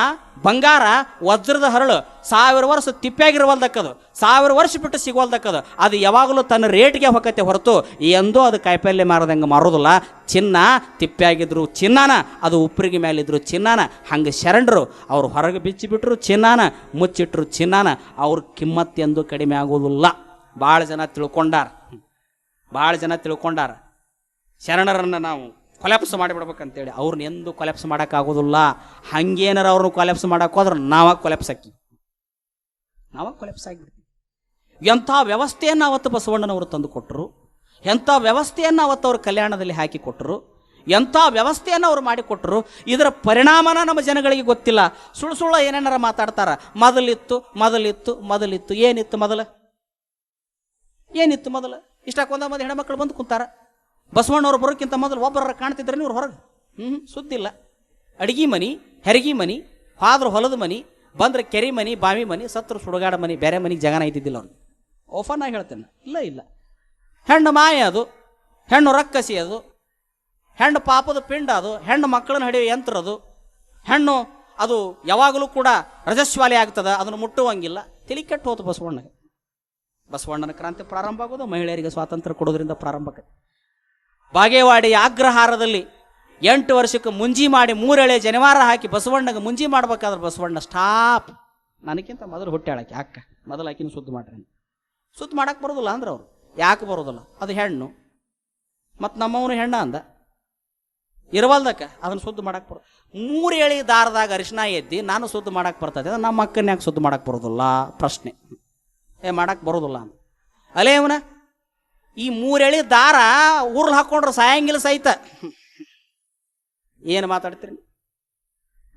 [SPEAKER 1] ಬಂಗಾರ, ವಜ್ರದ ಹರಳು 1000 ವರ್ಷ ತಿಪ್ಪಿಯಾಗಿರುವಲ್ದಕ್ಕದು, 1000 ವರ್ಷ ಬಿಟ್ಟು ಸಿಗುವಲ್ದಕ್ಕದು. ಅದು ಯಾವಾಗಲೂ ತನ್ನ ರೇಟ್ಗೆ ಹೊಕ್ಕತ್ತೆ ಹೊರತು ಎಂದೂ ಅದು ಕಾಯಿಪಲ್ಯ ಮಾರದಂಗೆ ಮಾರೋದಿಲ್ಲ. ಚಿನ್ನ ತಿಪ್ಪಿಯಾಗಿದ್ರು ಚಿನ್ನಾನ, ಅದು ಉಪ್ಪರಿಗೆ ಮೇಲಿದ್ರು ಚಿನ್ನಾನ. ಹಂಗೆ ಶರಣರು ಅವ್ರು ಹೊರಗೆ ಬಿಚ್ಚಿಬಿಟ್ರು ಚಿನ್ನಾನ, ಮುಚ್ಚಿಟ್ರು ಚಿನ್ನಾನ. ಅವ್ರ ಕಿಮ್ಮತ್ತು ಎಂದೂ ಕಡಿಮೆ ಆಗೋದಿಲ್ಲ. ಭಾಳ ಜನ ತಿಳ್ಕೊಂಡಾರ ಶರಣರನ್ನು ನಾವು ಕೊಲ್ಯಾಪ್ಸ್ ಮಾಡಿಬಿಡ್ಬೇಕಂತೇಳಿ. ಅವ್ರನ್ನ ಎಂದೂ ಕೊಲ್ಯಾಪ್ಸ್ ಮಾಡೋಕ್ಕಾಗೋದಿಲ್ಲ. ಹಂಗೇನಾರ ಅವ್ರನ್ನ ಕೊಲ್ಯಾಪ್ಸ್ ಮಾಡೋಕೆ ಹೋದ್ರೆ ನಾವಾಗ ಕೊಲ್ಯಾಪ್ಸ್ ಆಗಿಬಿಡ್ತೀವಿ. ಎಂಥ ವ್ಯವಸ್ಥೆಯನ್ನು ಅವತ್ತು ಬಸವಣ್ಣನವರು ತಂದು ಕೊಟ್ಟರು. ಎಂಥ ವ್ಯವಸ್ಥೆಯನ್ನು ಅವತ್ತು ಅವರು ಕಲ್ಯಾಣದಲ್ಲಿ ಹಾಕಿಕೊಟ್ಟರು, ಎಂಥ ವ್ಯವಸ್ಥೆಯನ್ನು ಅವರು ಮಾಡಿಕೊಟ್ಟರು. ಇದರ ಪರಿಣಾಮನ ನಮ್ಮ ಜನಗಳಿಗೆ ಗೊತ್ತಿಲ್ಲ. ಸುಳ್ಳು ಏನೇನಾರ ಮಾತಾಡ್ತಾರ. ಮೊದಲಿತ್ತು ಏನಿತ್ತು ಮೊದಲು ಇಷ್ಟಾಕೊಂದ ಮಂದಿ ಹೆಣ್ಮಕ್ಳು ಬಂದು ಕುಂತಾರ. ಬಸವಣ್ಣವ್ರು ಬರೋಕ್ಕಿಂತ ಮೊದಲು ಒಬ್ಬರ ಕಾಣ್ತಿದ್ರೆ ನೀವು ಹೊರಗೆ ಸುದ್ದಿಲ್ಲ. ಅಡಿಗೆ ಮನಿ, ಹೆರಿಗೆ ಮನಿ, ಹಾದ್ರ ಹೊಲದ ಮನಿ, ಬಂದ್ರೆ ಕೆರೆ ಮನಿ, ಬಾವಿ ಮನಿ, ಸತ್ರು ಸುಡುಗಾಡ ಮನಿ, ಬೇರೆ ಮನಿಗೆ ಜಗನ ಇದ್ದಿದ್ದಿಲ್ಲ ಅವ್ನು. ಓಫನ್ ಆಗಿ ಹೇಳ್ತೇನೆ, ಇಲ್ಲ. ಹೆಣ್ಣು ಮಾಯ ಅದು, ಹೆಣ್ಣು ರಕ್ಕಸಿ ಅದು, ಹೆಣ್ಣು ಪಾಪದ ಪಿಂಡ ಅದು, ಹೆಣ್ಣು ಮಕ್ಕಳನ್ನ ಹಿಡಿಯೋ ಯಂತ್ರ ಅದು, ಹೆಣ್ಣು ಅದು ಯಾವಾಗಲೂ ಕೂಡ ರಜಸ್ವಾಲಿ ಆಗ್ತದೆ, ಅದನ್ನು ಮುಟ್ಟುವಂಗಿಲ್ಲ. ತಲೆ ಕೆಟ್ಟು ಹೋತು ಬಸವಣ್ಣಗೆ. ಬಸವಣ್ಣನ ಕ್ರಾಂತಿ ಪ್ರಾರಂಭ ಆಗೋದು ಮಹಿಳೆಯರಿಗೆ ಸ್ವಾತಂತ್ರ್ಯ ಕೊಡೋದ್ರಿಂದ ಪ್ರಾರಂಭ ಆಗುತ್ತೆ. ಬಾಗೇವಾಡಿ ಅಗ್ರಹಾರದಲ್ಲಿ 8 ವರ್ಷಕ್ಕೆ ಮುಂಜಿ ಮಾಡಿ 3 ಎಳೆ ಜನಿವಾರ ಹಾಕಿ ಬಸವಣ್ಣಗೆ ಮುಂಜಿ ಮಾಡ್ಬೇಕಾದ್ರೆ ಬಸವಣ್ಣ ಸ್ಟಾಪ್, ನನಗಿಂತ ಮೊದಲು ಹುಟ್ಟಾಳಕ್ಕೆ ಅಕ್ಕ, ಮೊದಲು ಆಕಿನ ಸುದ್ದು ಮಾಡ್ರಿ. ಸುದ್ದು ಮಾಡಕ್ಕೆ ಬರೋದಿಲ್ಲ ಅಂದ್ರೆ ಅವರು ಯಾಕೆ ಬರೋದಿಲ್ಲ, ಅದು ಹೆಣ್ಣು, ಮತ್ತು ನಮ್ಮವನು ಹೆಣ್ಣ ಅಂದ ಇರವಲ್ದಕ್ಕೆ ಅದನ್ನು ಸುದ್ದು ಮಾಡಕ್ಕೆ ಬರೋದು. 3 ಎಳೆ ದಾರದಾಗ ಅರಿಶಿನ ಎದ್ದಿ ನಾನು ಸುದ್ದು ಮಾಡಕ್ಕೆ ಬರ್ತದೆ, ನಮ್ಮ ಅಕ್ಕನ ಯಾಕೆ ಸುದ್ದು ಮಾಡಕ್ಕೆ ಬರೋದಿಲ್ಲ ಪ್ರಶ್ನೆ. ಮಾಡಕ್ಕೆ ಬರೋದಿಲ್ಲ ಅಂತ ಅಲೇ ಅವನ ಈ 3 ಎಳೆ ದಾರ ಊರ್ಲ್ ಹಾಕೊಂಡ್ರೆ ಸಾಯಂಗಿಲ್ಲ ಸಹಿತ. ಏನು ಮಾತಾಡ್ತೀರಿ,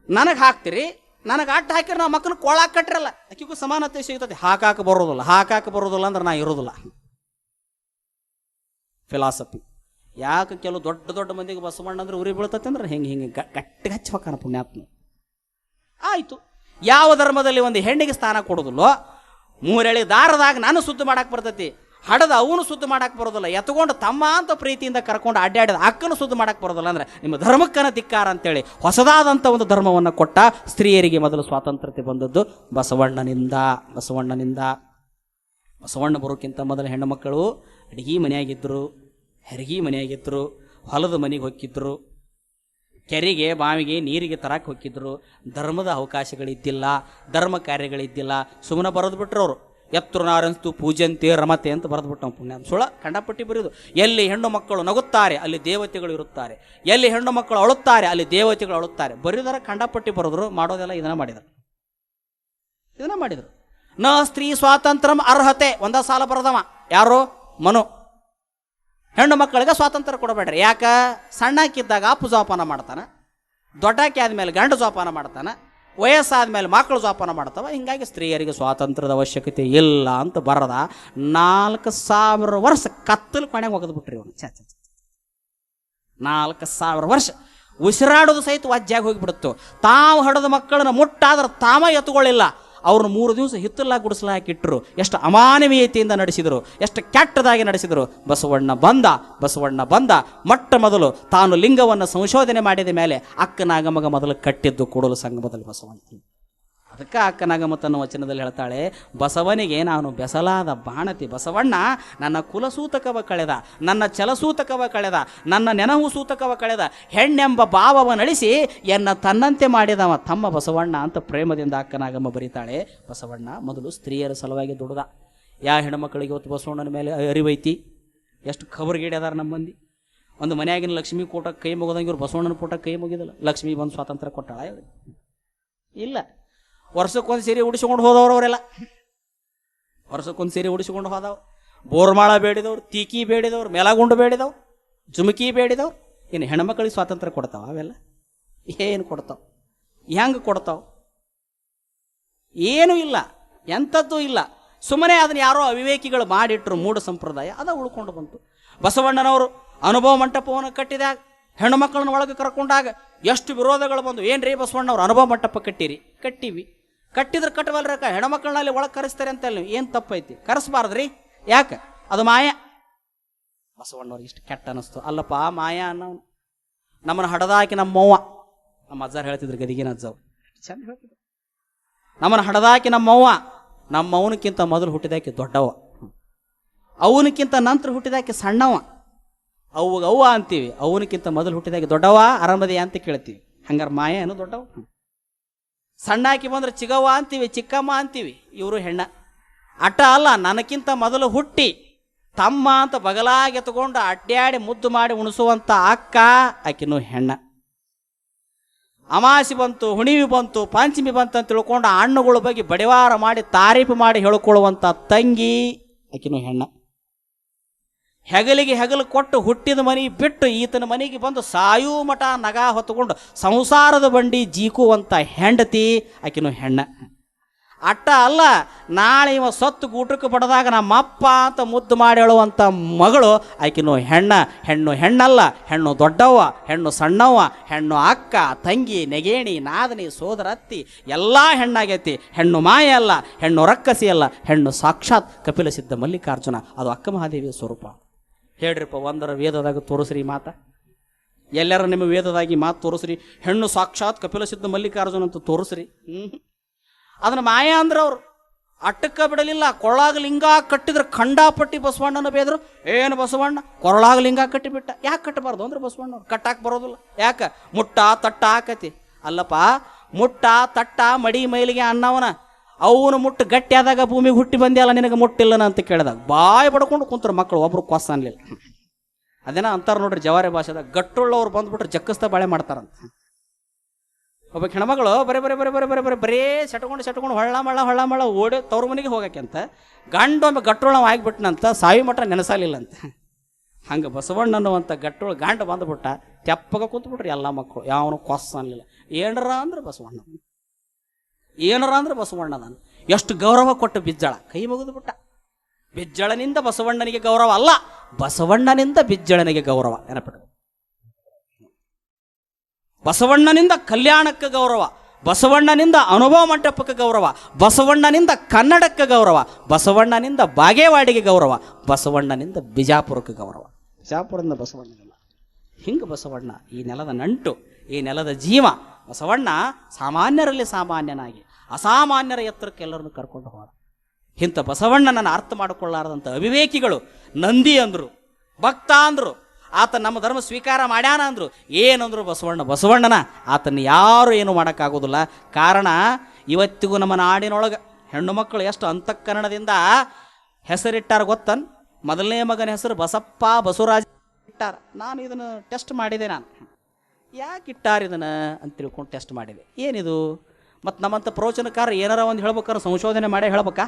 [SPEAKER 1] ನನಗೆ ಹಾಕ್ತೀರಿ, ನನಗೆ ಅಡ್ಡ ಹಾಕಿರಿ, ನಾವು ಮಕ್ಕಳು ಕೊಳಾಕ್ ಕಟ್ಟಿರಲ್ಲ, ಅಕ್ಕಿಗೂ ಸಮಾನತೆ ಸಿಗ್ತದೆ. ಹಾಕಾಕ ಬರೋದಿಲ್ಲ ಅಂದ್ರೆ ನಾ ಇರೋದಿಲ್ಲ. ಫಿಲಾಸಫಿ ಯಾಕೆ ಕೆಲವು ದೊಡ್ಡ ಮಂದಿಗೆ ಬಸವಣ್ಣ ಅಂದ್ರೆ ಉರಿ ಬೀಳ್ತತೆ ಅಂದ್ರೆ ಹಿಂಗೆ ಗಟ್ಟಿಗೆ ಹಚ್ಚಬೇಕನ್ನ ಪುಣ್ಯಾತ್ಮ. ಆಯಿತು, ಯಾವ ಧರ್ಮದಲ್ಲಿ ಒಂದು ಹೆಣ್ಣಿಗೆ ಸ್ಥಾನ ಕೊಡೋದಿಲ್ಲೋ, 3 ಎಳೆ ದಾರದಾಗ ನಾನು ಸುದ್ದು ಮಾಡಕ್ಕೆ ಬರ್ತೈತಿ, ಹಡದ ಅವನು ಸುದ್ದು ಮಾಡಕ್ಕೆ ಬರೋದಿಲ್ಲ, ಎತ್ಕೊಂಡು ತಮ್ಮ ಅಂತ ಪ್ರೀತಿಯಿಂದ ಕರ್ಕೊಂಡು ಅಡ್ಡಾಡಿದ ಅಕ್ಕನು ಸುದ್ದು ಮಾಡಕ್ಕೆ ಬರೋದಿಲ್ಲ ಅಂದ್ರೆ ನಿಮ್ಮ ಧರ್ಮಕ್ಕನ ಧಿಕ್ಕಾರ ಅಂತೇಳಿ ಹೊಸದಾದಂಥ ಒಂದು ಧರ್ಮವನ್ನು ಕೊಟ್ಟ ಸ್ತ್ರೀಯರಿಗೆ ಮೊದಲು ಸ್ವಾತಂತ್ರ್ಯತೆ ಬಂದದ್ದು ಬಸವಣ್ಣನಿಂದ. ಬಸವಣ್ಣ ಬರೋಕ್ಕಿಂತ ಮೊದಲು ಹೆಣ್ಣು ಮಕ್ಕಳು ಅಡಿಗೆ ಮನೆಯಾಗಿದ್ದರು, ಹೆರಿಗೆ ಮನೆಯಾಗಿದ್ದರು, ಹೊಲದ ಮನೆಗೆ ಹೊಕ್ಕಿದ್ರು, ಕೆರೆಗೆ ಬಾವಿಗೆ ನೀರಿಗೆ ತರಕ್ಕೆ ಹೊಕ್ಕಿದ್ರು. ಧರ್ಮದ ಅವಕಾಶಗಳಿದ್ದಿಲ್ಲ, ಧರ್ಮ ಕಾರ್ಯಗಳಿದ್ದಿಲ್ಲ. ಸುಮ್ಮನೆ ಬರೆದು ಬಿಟ್ರು ಅವರು. ಯತ್ರುನಾರಂತು ಪೂಜಂತೆ ರಮತೆ ಅಂತ ಬರೆದ್ಬಿಟ್ಟು ನಾವು ಪುಣ್ಯ ಸುಳ ಕಂಡಪಟ್ಟಿ ಬರೆಯೋದು. ಎಲ್ಲಿ ಹೆಣ್ಣು ಮಕ್ಕಳು ನಗುತ್ತಾರೆ ಅಲ್ಲಿ ದೇವತೆಗಳು ಇರುತ್ತಾರೆ, ಎಲ್ಲಿ ಹೆಣ್ಣು ಮಕ್ಕಳು ಅಳುತ್ತಾರೆ ಅಲ್ಲಿ ದೇವತೆಗಳು ಅಳುತ್ತಾರೆ. ಬರೆಯೋದರ ಕಂಡಪಟ್ಟಿ ಬರೆದ್ರು, ಮಾಡೋದೆಲ್ಲ ಇದನ್ನ ಮಾಡಿದರು. ನ ಸ್ತ್ರೀ ಸ್ವಾತಂತ್ರ್ಯಂ ಅರ್ಹತೆ ಒಂದ ಸಾಲ ಬರೆದವ ಯಾರು? ಮನು. ಹೆಣ್ಣು ಮಕ್ಕಳಿಗೆ ಸ್ವಾತಂತ್ರ್ಯ ಕೊಡಬೇಡ್ರಿ. ಯಾಕ? ಸಣ್ಣಕ್ಕಿದ್ದಾಗ ಅಪ್ಪು ಜೋಪಾನ ಮಾಡ್ತಾನೆ, ದೊಡ್ಡಾಕಿ ಆದ್ಮೇಲೆ ಗಂಡು ಜೋಪಾನ ಮಾಡ್ತಾನೆ, ವಯಸ್ಸಾದ್ಮೇಲೆ ಮಕ್ಕಳು ಜೋಪಾನ ಮಾಡ್ತಾವ. ಹಿಂಗಾಗಿ ಸ್ತ್ರೀಯರಿಗೆ ಸ್ವಾತಂತ್ರ್ಯದ ಅವಶ್ಯಕತೆ ಇಲ್ಲ ಅಂತ ಬರದ 4000 ವರ್ಷ ಕತ್ತಲು ಕೊನೆಗೆ ಒಗೆದ್ಬಿಟ್ರಿ ಅವನು. 4000 ವರ್ಷ ಉಸಿರಾಡೋದು ಸಹಿತ ವಜ್ಜಾಗಿ ಹೋಗಿಬಿಡುತ್ತು. ತಾವು ಹಡದ ಮಕ್ಕಳನ್ನ ಮುಟ್ಟಾದ್ರೆ ತಾವ ಎತ್ತುಗಳಿಲ್ಲ. ಅವ್ರನ್ನ 3 ದಿವಸ ಹಿತ್ತಲ ಗುಡಿಸಲ ಹಾಕಿಟ್ರು. ಎಷ್ಟು ಅಮಾನವೀಯತೆಯಿಂದ ನಡೆಸಿದರು, ಎಷ್ಟು ಕೆಟ್ಟದಾಗಿ ನಡೆಸಿದರು. ಬಸವಣ್ಣ ಬಂದ ಮೊಟ್ಟ ಮೊದಲು ತಾನು ಲಿಂಗವನ್ನು ಸಂಶೋಧನೆ ಮಾಡಿದ ಮೇಲೆ ಅಕ್ಕನಾಗಮಗ ಮೊದಲು ಕಟ್ಟಿದ್ದು ಕೂಡಲ ಸಂಗಮದಲ್ಲಿ ಬಸವಣ್ಣ. ಅದಕ್ಕೆ ಅಕ್ಕನಾಗಮ ತನ್ನ ವಚನದಲ್ಲಿ ಹೇಳ್ತಾಳೆ, ಬಸವನಿಗೆ ನಾನು ಬೆಸಲಾದ ಬಾಣತಿ. ಬಸವಣ್ಣ ನನ್ನ ಕುಲಸೂತಕವ ಕಳೆದ, ನನ್ನ ಛಲಸೂತಕವ ಕಳೆದ, ನನ್ನ ನೆನಹು ಸೂತಕವ ಕಳೆದ, ಹೆಣ್ಣೆಂಬ ಭಾವವ ನಡೆಸಿ ಎನ್ನ ತನ್ನಂತೆ ಮಾಡಿದವ ತಮ್ಮ ಬಸವಣ್ಣ ಅಂತ ಪ್ರೇಮದಿಂದ ಅಕ್ಕನಾಗಮ್ಮ ಬರೀತಾಳೆ. ಬಸವಣ್ಣ ಮೊದಲು ಸ್ತ್ರೀಯರ ಸಲುವಾಗಿ ದುಡ್ದ. ಯಾವ ಹೆಣ್ಮಕ್ಳಿಗೆ ಇವತ್ತು ಬಸವಣ್ಣನ ಮೇಲೆ ಅರಿವೈತಿ? ಎಷ್ಟು ಖಬರ್ಗೇಡಿ ಅದಾರ ನಮ್ಮ ಮಂದಿ. ಒಂದು ಮನೆಯಾಗಿನ ಲಕ್ಷ್ಮೀ ಕೂಟಕ್ಕೆ ಕೈ ಮುಗಿದಂಗೆ ಇವ್ರು ಬಸವಣ್ಣನ ಕೂಟಕ್ಕೆ ಕೈ ಮುಗಿದಿಲ್ಲ. ಲಕ್ಷ್ಮೀ ಬಂದು ಸ್ವಾತಂತ್ರ್ಯ ಕೊಟ್ಟಾಳ? ಇಲ್ಲ. ವರ್ಷಕ್ಕೊಂದು ಸೀರೆ ಉಡಿಸ್ಕೊಂಡು ಹೋದವರು ಅವರೆಲ್ಲ, ವರ್ಷಕ್ಕೊಂದು ಸೀರೆ ಉಡಿಸ್ಕೊಂಡು ಹೋದವ್ರು. ಬೋರ್ಮಾಳ ಬೇಡಿದವ್ರು, ತೀಕಿ ಬೇಡಿದವ್ರು, ಮೇಲಗುಂಡು ಬೇಡಿದವ್ರು, ಜುಮುಕಿ ಬೇಡಿದವ್ರು. ಏನು ಹೆಣ್ಮಕ್ಳಿಗೆ ಸ್ವಾತಂತ್ರ್ಯ ಕೊಡ್ತಾವ? ಅವೆಲ್ಲ ಏನು ಕೊಡ್ತಾವ? ಹೆಂಗೆ ಕೊಡ್ತಾವ? ಏನೂ ಇಲ್ಲ, ಎಂಥದ್ದು ಇಲ್ಲ. ಸುಮ್ಮನೆ ಅದನ್ನ ಯಾರೋ ಅವಿವೇಕಿಗಳು ಮಾಡಿಟ್ರು. ಮೂಢ ಸಂಪ್ರದಾಯ ಅದ ಉಳ್ಕೊಂಡು ಬಂತು. ಬಸವಣ್ಣನವರು ಅನುಭವ ಮಂಟಪವನ್ನು ಕಟ್ಟಿದಾಗ, ಹೆಣ್ಣು ಮಕ್ಕಳನ್ನ ಒಳಗೆ ಕರ್ಕೊಂಡಾಗ ಎಷ್ಟು ವಿರೋಧಗಳು ಬಂದು. ಏನ್ರಿ ಬಸವಣ್ಣವ್ರು ಅನುಭವ ಮಂಟಪ ಕಟ್ಟಿವಿ, ಕಟ್ಟಿದ್ರೆ ಕಟ್ಟವಲ್ರಕ್ಕ, ಹೆಣ್ಮಕ್ಳನ್ನಲ್ಲಿ ಒಳಗೆ ಕರೆಸ್ತಾರೆ ಅಂತ ನೀವು ಏನು ತಪ್ಪೈತಿ? ಕರೆಸ್ಬಾರ್ದ್ರಿ. ಯಾಕೆ? ಅದು ಮಾಯ. ಬಸವಣ್ಣವ್ರಿಗೆ ಇಷ್ಟು ಕೆಟ್ಟ ಅನ್ನಿಸ್ತು. ಅಲ್ಲಪ್ಪ ಮಾಯ ಅನ್ನೋನು ನಮ್ಮನ್ನು ಹಡದಾಕಿ ನಮ್ಮವ್ವ, ನಮ್ಮ ಅಜ್ಜಾರು ಹೇಳ್ತಿದ್ರು, ಗದಿಗಿನ ಅಜ್ಜವ್ರು ಚಂದ ಹೇಳ್ತಿದ್ರು, ನಮ್ಮನ್ನು ಹಡದಾಕಿ ನಮ್ಮವನಕ್ಕಿಂತ ಮೊದಲು ಹುಟ್ಟಿದಾಕಿ ದೊಡ್ಡವ, ಅವನಕ್ಕಿಂತ ನಂತರ ಹುಟ್ಟಿದಾಕಿ ಸಣ್ಣವ. ಅವ್ವ ಅಂತೀವಿ, ಅವನಕ್ಕಿಂತ ಮೊದಲು ಹುಟ್ಟಿದಾಕಿ ದೊಡ್ಡವ, ಆರಾಮದೆಯ ಅಂತ ಕೇಳ್ತೀವಿ. ಹಂಗಾರೆ ಮಾಯ ಏನು ದೊಡ್ಡವ? ಸಣ್ಣಾಕಿ ಬಂದ್ರೆ ಚಿಗವ್ವ ಅಂತೀವಿ, ಚಿಕ್ಕಮ್ಮ ಅಂತೀವಿ. ಇವರು ಹೆಣ್ಣ. ಅಟ ಅಲ್ಲ, ನನಕ್ಕಿಂತ ಮೊದಲು ಹುಟ್ಟಿ ತಮ್ಮ ಅಂತ ಬಗಲಾಗಿ ಎತ್ಕೊಂಡು ಅಡ್ಡಾಡಿ ಮುದ್ದು ಮಾಡಿ ಉಣಿಸುವಂಥ ಅಕ್ಕ, ಆಕಿನೂ ಹೆಣ್ಣ. ಅಮಾಸಿ ಬಂತು, ಹುಣಿವಿ ಬಂತು, ಪಂಚಮಿ ಬಂತು ಅಂತ ತಿಳ್ಕೊಂಡು ಹಣ್ಣುಗಳ ಬಗ್ಗೆ ಬಡಿವಾರ ಮಾಡಿ ತಾರೀಫು ಮಾಡಿ ಹೇಳ್ಕೊಳ್ಳುವಂಥ ತಂಗಿ, ಆಕಿನೂ ಹೆಣ್ಣ. ಹೆಗಲಿಗೆ ಹೆಗಲು ಕೊಟ್ಟು ಹುಟ್ಟಿದ ಮನೆ ಬಿಟ್ಟು ಈತನ ಮನೆಗೆ ಬಂದು ಸಾಯೂ ಮಠ ನಗ ಹೊತ್ತುಕೊಂಡು ಸಂಸಾರದ ಬಂಡಿ ಜೀಕುವಂಥ ಹೆಂಡತಿ ಆಕಿನೂ ಹೆಣ್ಣ. ಅಟ್ಟ ಅಲ್ಲ, ನಾಳೆ ಇವ ಸತ್ತು ಗೂಟಕ್ಕೆ ಬಡದಾಗ ನಮ್ಮಪ್ಪ ಅಂತ ಮುದ್ದು ಮಾಡಿ ಹೇಳುವಂಥ ಮಗಳು ಆಕಿನೂ ಹೆಣ್ಣು ಹೆಣ್ಣಲ್ಲ, ಹೆಣ್ಣು ದೊಡ್ಡವ್ವ, ಹೆಣ್ಣು ಸಣ್ಣವ್ವ, ಹೆಣ್ಣು ಅಕ್ಕ, ತಂಗಿ, ನೆಗೇಣಿ, ನಾದನಿ, ಸೋದರತ್ತಿ ಎಲ್ಲ ಹೆಣ್ಣಾಗೈತಿ. ಹೆಣ್ಣು ಮಾಯ ಅಲ್ಲ, ಹೆಣ್ಣು ರಕ್ಕಸಿ ಅಲ್ಲ, ಹೆಣ್ಣು ಸಾಕ್ಷಾತ್ ಕಪಿಲ ಸಿದ್ಧ ಮಲ್ಲಿಕಾರ್ಜುನ. ಅದು ಅಕ್ಕ ಮಹಾದೇವಿಯ ಸ್ವರೂಪ. ಹೇಳ್ರಿಪ್ಪ, ಒಂದರ ವೇದದಾಗ ತೋರಿಸ್ರಿ ಮಾತ, ಎಲ್ಲರ ನಿಮ್ಮ ವೇದದಾಗಿ ಮಾತು ತೋರಿಸ್ರಿ. ಹೆಣ್ಣು ಸಾಕ್ಷಾತ್ ಕಪಿಲ ಸಿದ್ಧ ಮಲ್ಲಿಕಾರ್ಜುನ ಅಂತ ತೋರಿಸ್ರಿ. ಅದನ್ನ ಮಾಯ ಅಂದ್ರೆ ಅವರು ಅಟ್ಟಕ್ಕ ಬಿಡಲಿಲ್ಲ. ಕೊರಳಾಗ ಲಿಂಗ ಕಟ್ಟಿದ್ರೆ ಖಂಡಾಪಟ್ಟಿ ಬಸವಣ್ಣನ ಬೇದ್ರು. ಏನು ಬಸವಣ್ಣ ಕೊರಳಾಗ ಲಿಂಗ ಕಟ್ಟಿಬಿಟ್ಟ. ಯಾಕೆ ಕಟ್ಟಬಾರ್ದು ಅಂದ್ರೆ ಬಸವಣ್ಣವ್ರು ಕಟ್ಟಾಕ್ ಬರೋದಿಲ್ಲ. ಯಾಕೆ? ಮುಟ್ಟ ತಟ್ಟ ಹಾಕತಿ. ಅಲ್ಲಪ್ಪ, ಮುಟ್ಟ ತಟ್ಟ ಮಡಿ ಮೈಲಿಗೆ ಅನ್ನವನ ಅವನು ಮುಟ್ಟು ಗಟ್ಟಿ ಆದಾಗ ಭೂಮಿಗೆ ಹುಟ್ಟಿ ಬಂದಿಯಲ್ಲ, ನಿನಗೆ ಮುಟ್ಟಿಲ್ಲನ ಅಂತ ಕೇಳಿದಾಗ ಬಾಯಿ ಬಡ್ಕೊಂಡು ಕುಂತ್ರು ಮಕ್ಕಳು. ಒಬ್ರು ಕೊಸ್ ಅನ್ಲಿಲ್ಲ. ಅದೇನ ಅಂತಾರ ನೋಡ್ರಿ ಜವಾರಿ ಭಾಷೆದಾಗ, ಗಟ್ಟುಳ್ಳವ್ರು ಬಂದ್ಬಿಟ್ರೆ ಜಕ್ಕಸ್ತ ಬಾಳೆ ಮಾಡ್ತಾರಂತ. ಒಬ್ಬ ಹೆಣ್ಮಗಳು ಬರೀ ಸೆಟ್ಕೊಂಡು ಹೊಳ್ಳ ಮಳ್ಳ ಓಡಿ ತವ್ರ ಮನೆಗೆ ಹೋಗಕ್ಕೆ ಅಂತ ಗಂಡು ಒಮ್ಮೆ ಗಟ್ಟೋಳವ ಆಗಿಬಿಟ್ನಂತ ಸಾಯಿ ಮಠ ನೆನೆಸಾಲಿಲ್ಲ ಅಂತ. ಹಂಗೆ ಬಸವಣ್ಣ ಅನ್ನುವಂಥ ಗಟ್ಟೋಳ ಗಂಡು ಬಂದ್ಬಿಟ್ಟ, ತೆಪ್ಪಗ ಕೂತ್ಬಿಟ್ರಿ ಎಲ್ಲ ಮಕ್ಕಳು. ಯಾವನು ಕೊಸ್ ಅನ್ಲಿಲ್ಲ. ಏನರ ಅಂದ್ರೆ ಬಸವಣ್ಣ, ಏನರ ಅಂದ್ರೆ ಬಸವಣ್ಣ. ನಾನು ಎಷ್ಟು ಗೌರವ ಕೊಟ್ಟು ಬಿಜ್ಜಳ ಕೈ ಮುಗಿದು ಬಿಟ್ಟ. ಬಿಜ್ಜಳನಿಂದ ಬಸವಣ್ಣನಿಗೆ ಗೌರವ ಅಲ್ಲ, ಬಸವಣ್ಣನಿಂದ ಬಿಜ್ಜಳನಿಗೆ ಗೌರವ. ನೆನಪಿಟ್ಟು, ಬಸವಣ್ಣನಿಂದ ಕಲ್ಯಾಣಕ್ಕೆ ಗೌರವ, ಬಸವಣ್ಣನಿಂದ ಅನುಭವ ಮಂಟಪಕ್ಕೆ ಗೌರವ, ಬಸವಣ್ಣನಿಂದ ಕನ್ನಡಕ್ಕೆ ಗೌರವ, ಬಸವಣ್ಣನಿಂದ ಬಾಗೇವಾಡಿಗೆ ಗೌರವ, ಬಸವಣ್ಣನಿಂದ ಬಿಜಾಪುರಕ್ಕೆ ಗೌರವ. ಬಿಜಾಪುರದಿಂದ ಬಸವಣ್ಣನಿಲ್ಲ. ಹಿಂಗೆ ಬಸವಣ್ಣ ಈ ನೆಲದ ನಂಟು, ಈ ನೆಲದ ಜೀವ. ಬಸವಣ್ಣ ಸಾಮಾನ್ಯರಲ್ಲಿ ಸಾಮಾನ್ಯನಾಗಿ ಅಸಾಮಾನ್ಯರ ಎತ್ತರಕ್ಕೆ ಎಲ್ಲರನ್ನು ಕರ್ಕೊಂಡು ಹೋದ. ಇಂಥ ಬಸವಣ್ಣನನ್ನು ಅರ್ಥ ಮಾಡಿಕೊಳ್ಳಾರದಂಥ ಅವಿವೇಕಿಗಳು ನಂದಿ ಅಂದರು, ಭಕ್ತ ಅಂದರು, ಆತ ನಮ್ಮ ಧರ್ಮ ಸ್ವೀಕಾರ ಮಾಡ್ಯಾನ ಅಂದರು. ಏನಂದ್ರು ಬಸವಣ್ಣನ ಆತನ ಯಾರು ಏನು ಮಾಡೋಕ್ಕಾಗೋದಿಲ್ಲ. ಕಾರಣ ಇವತ್ತಿಗೂ ನಮ್ಮ ನಾಡಿನೊಳಗೆ ಹೆಣ್ಣು ಮಕ್ಕಳು ಎಷ್ಟು ಅಂತಃಕರಣದಿಂದ ಹೆಸರಿಟ್ಟಾರ ಗೊತ್ತನ್? ಮೊದಲನೇ ಮಗನ ಹೆಸರು ಬಸಪ್ಪ ಬಸವರಾಜ ಇಟ್ಟಾರ. ನಾನು ಇದನ್ನು ಟೆಸ್ಟ್ ಮಾಡಿದೆ. ನಾನು ಯಾಕೆ ಇಟ್ಟಾರ ಇದನ್ನು ಅಂತ ತಿಳ್ಕೊಂಡು ಟೆಸ್ಟ್ ಮಾಡಿದೆ. ಏನಿದು? ಮತ್ತು ನಮ್ಮಂಥ ಪ್ರವಚನಕಾರ ಏನಾರ ಒಂದು ಹೇಳ್ಬೇಕಾದ್ರೆ ಸಂಶೋಧನೆ ಮಾಡೇ ಹೇಳ್ಬೇಕಾ?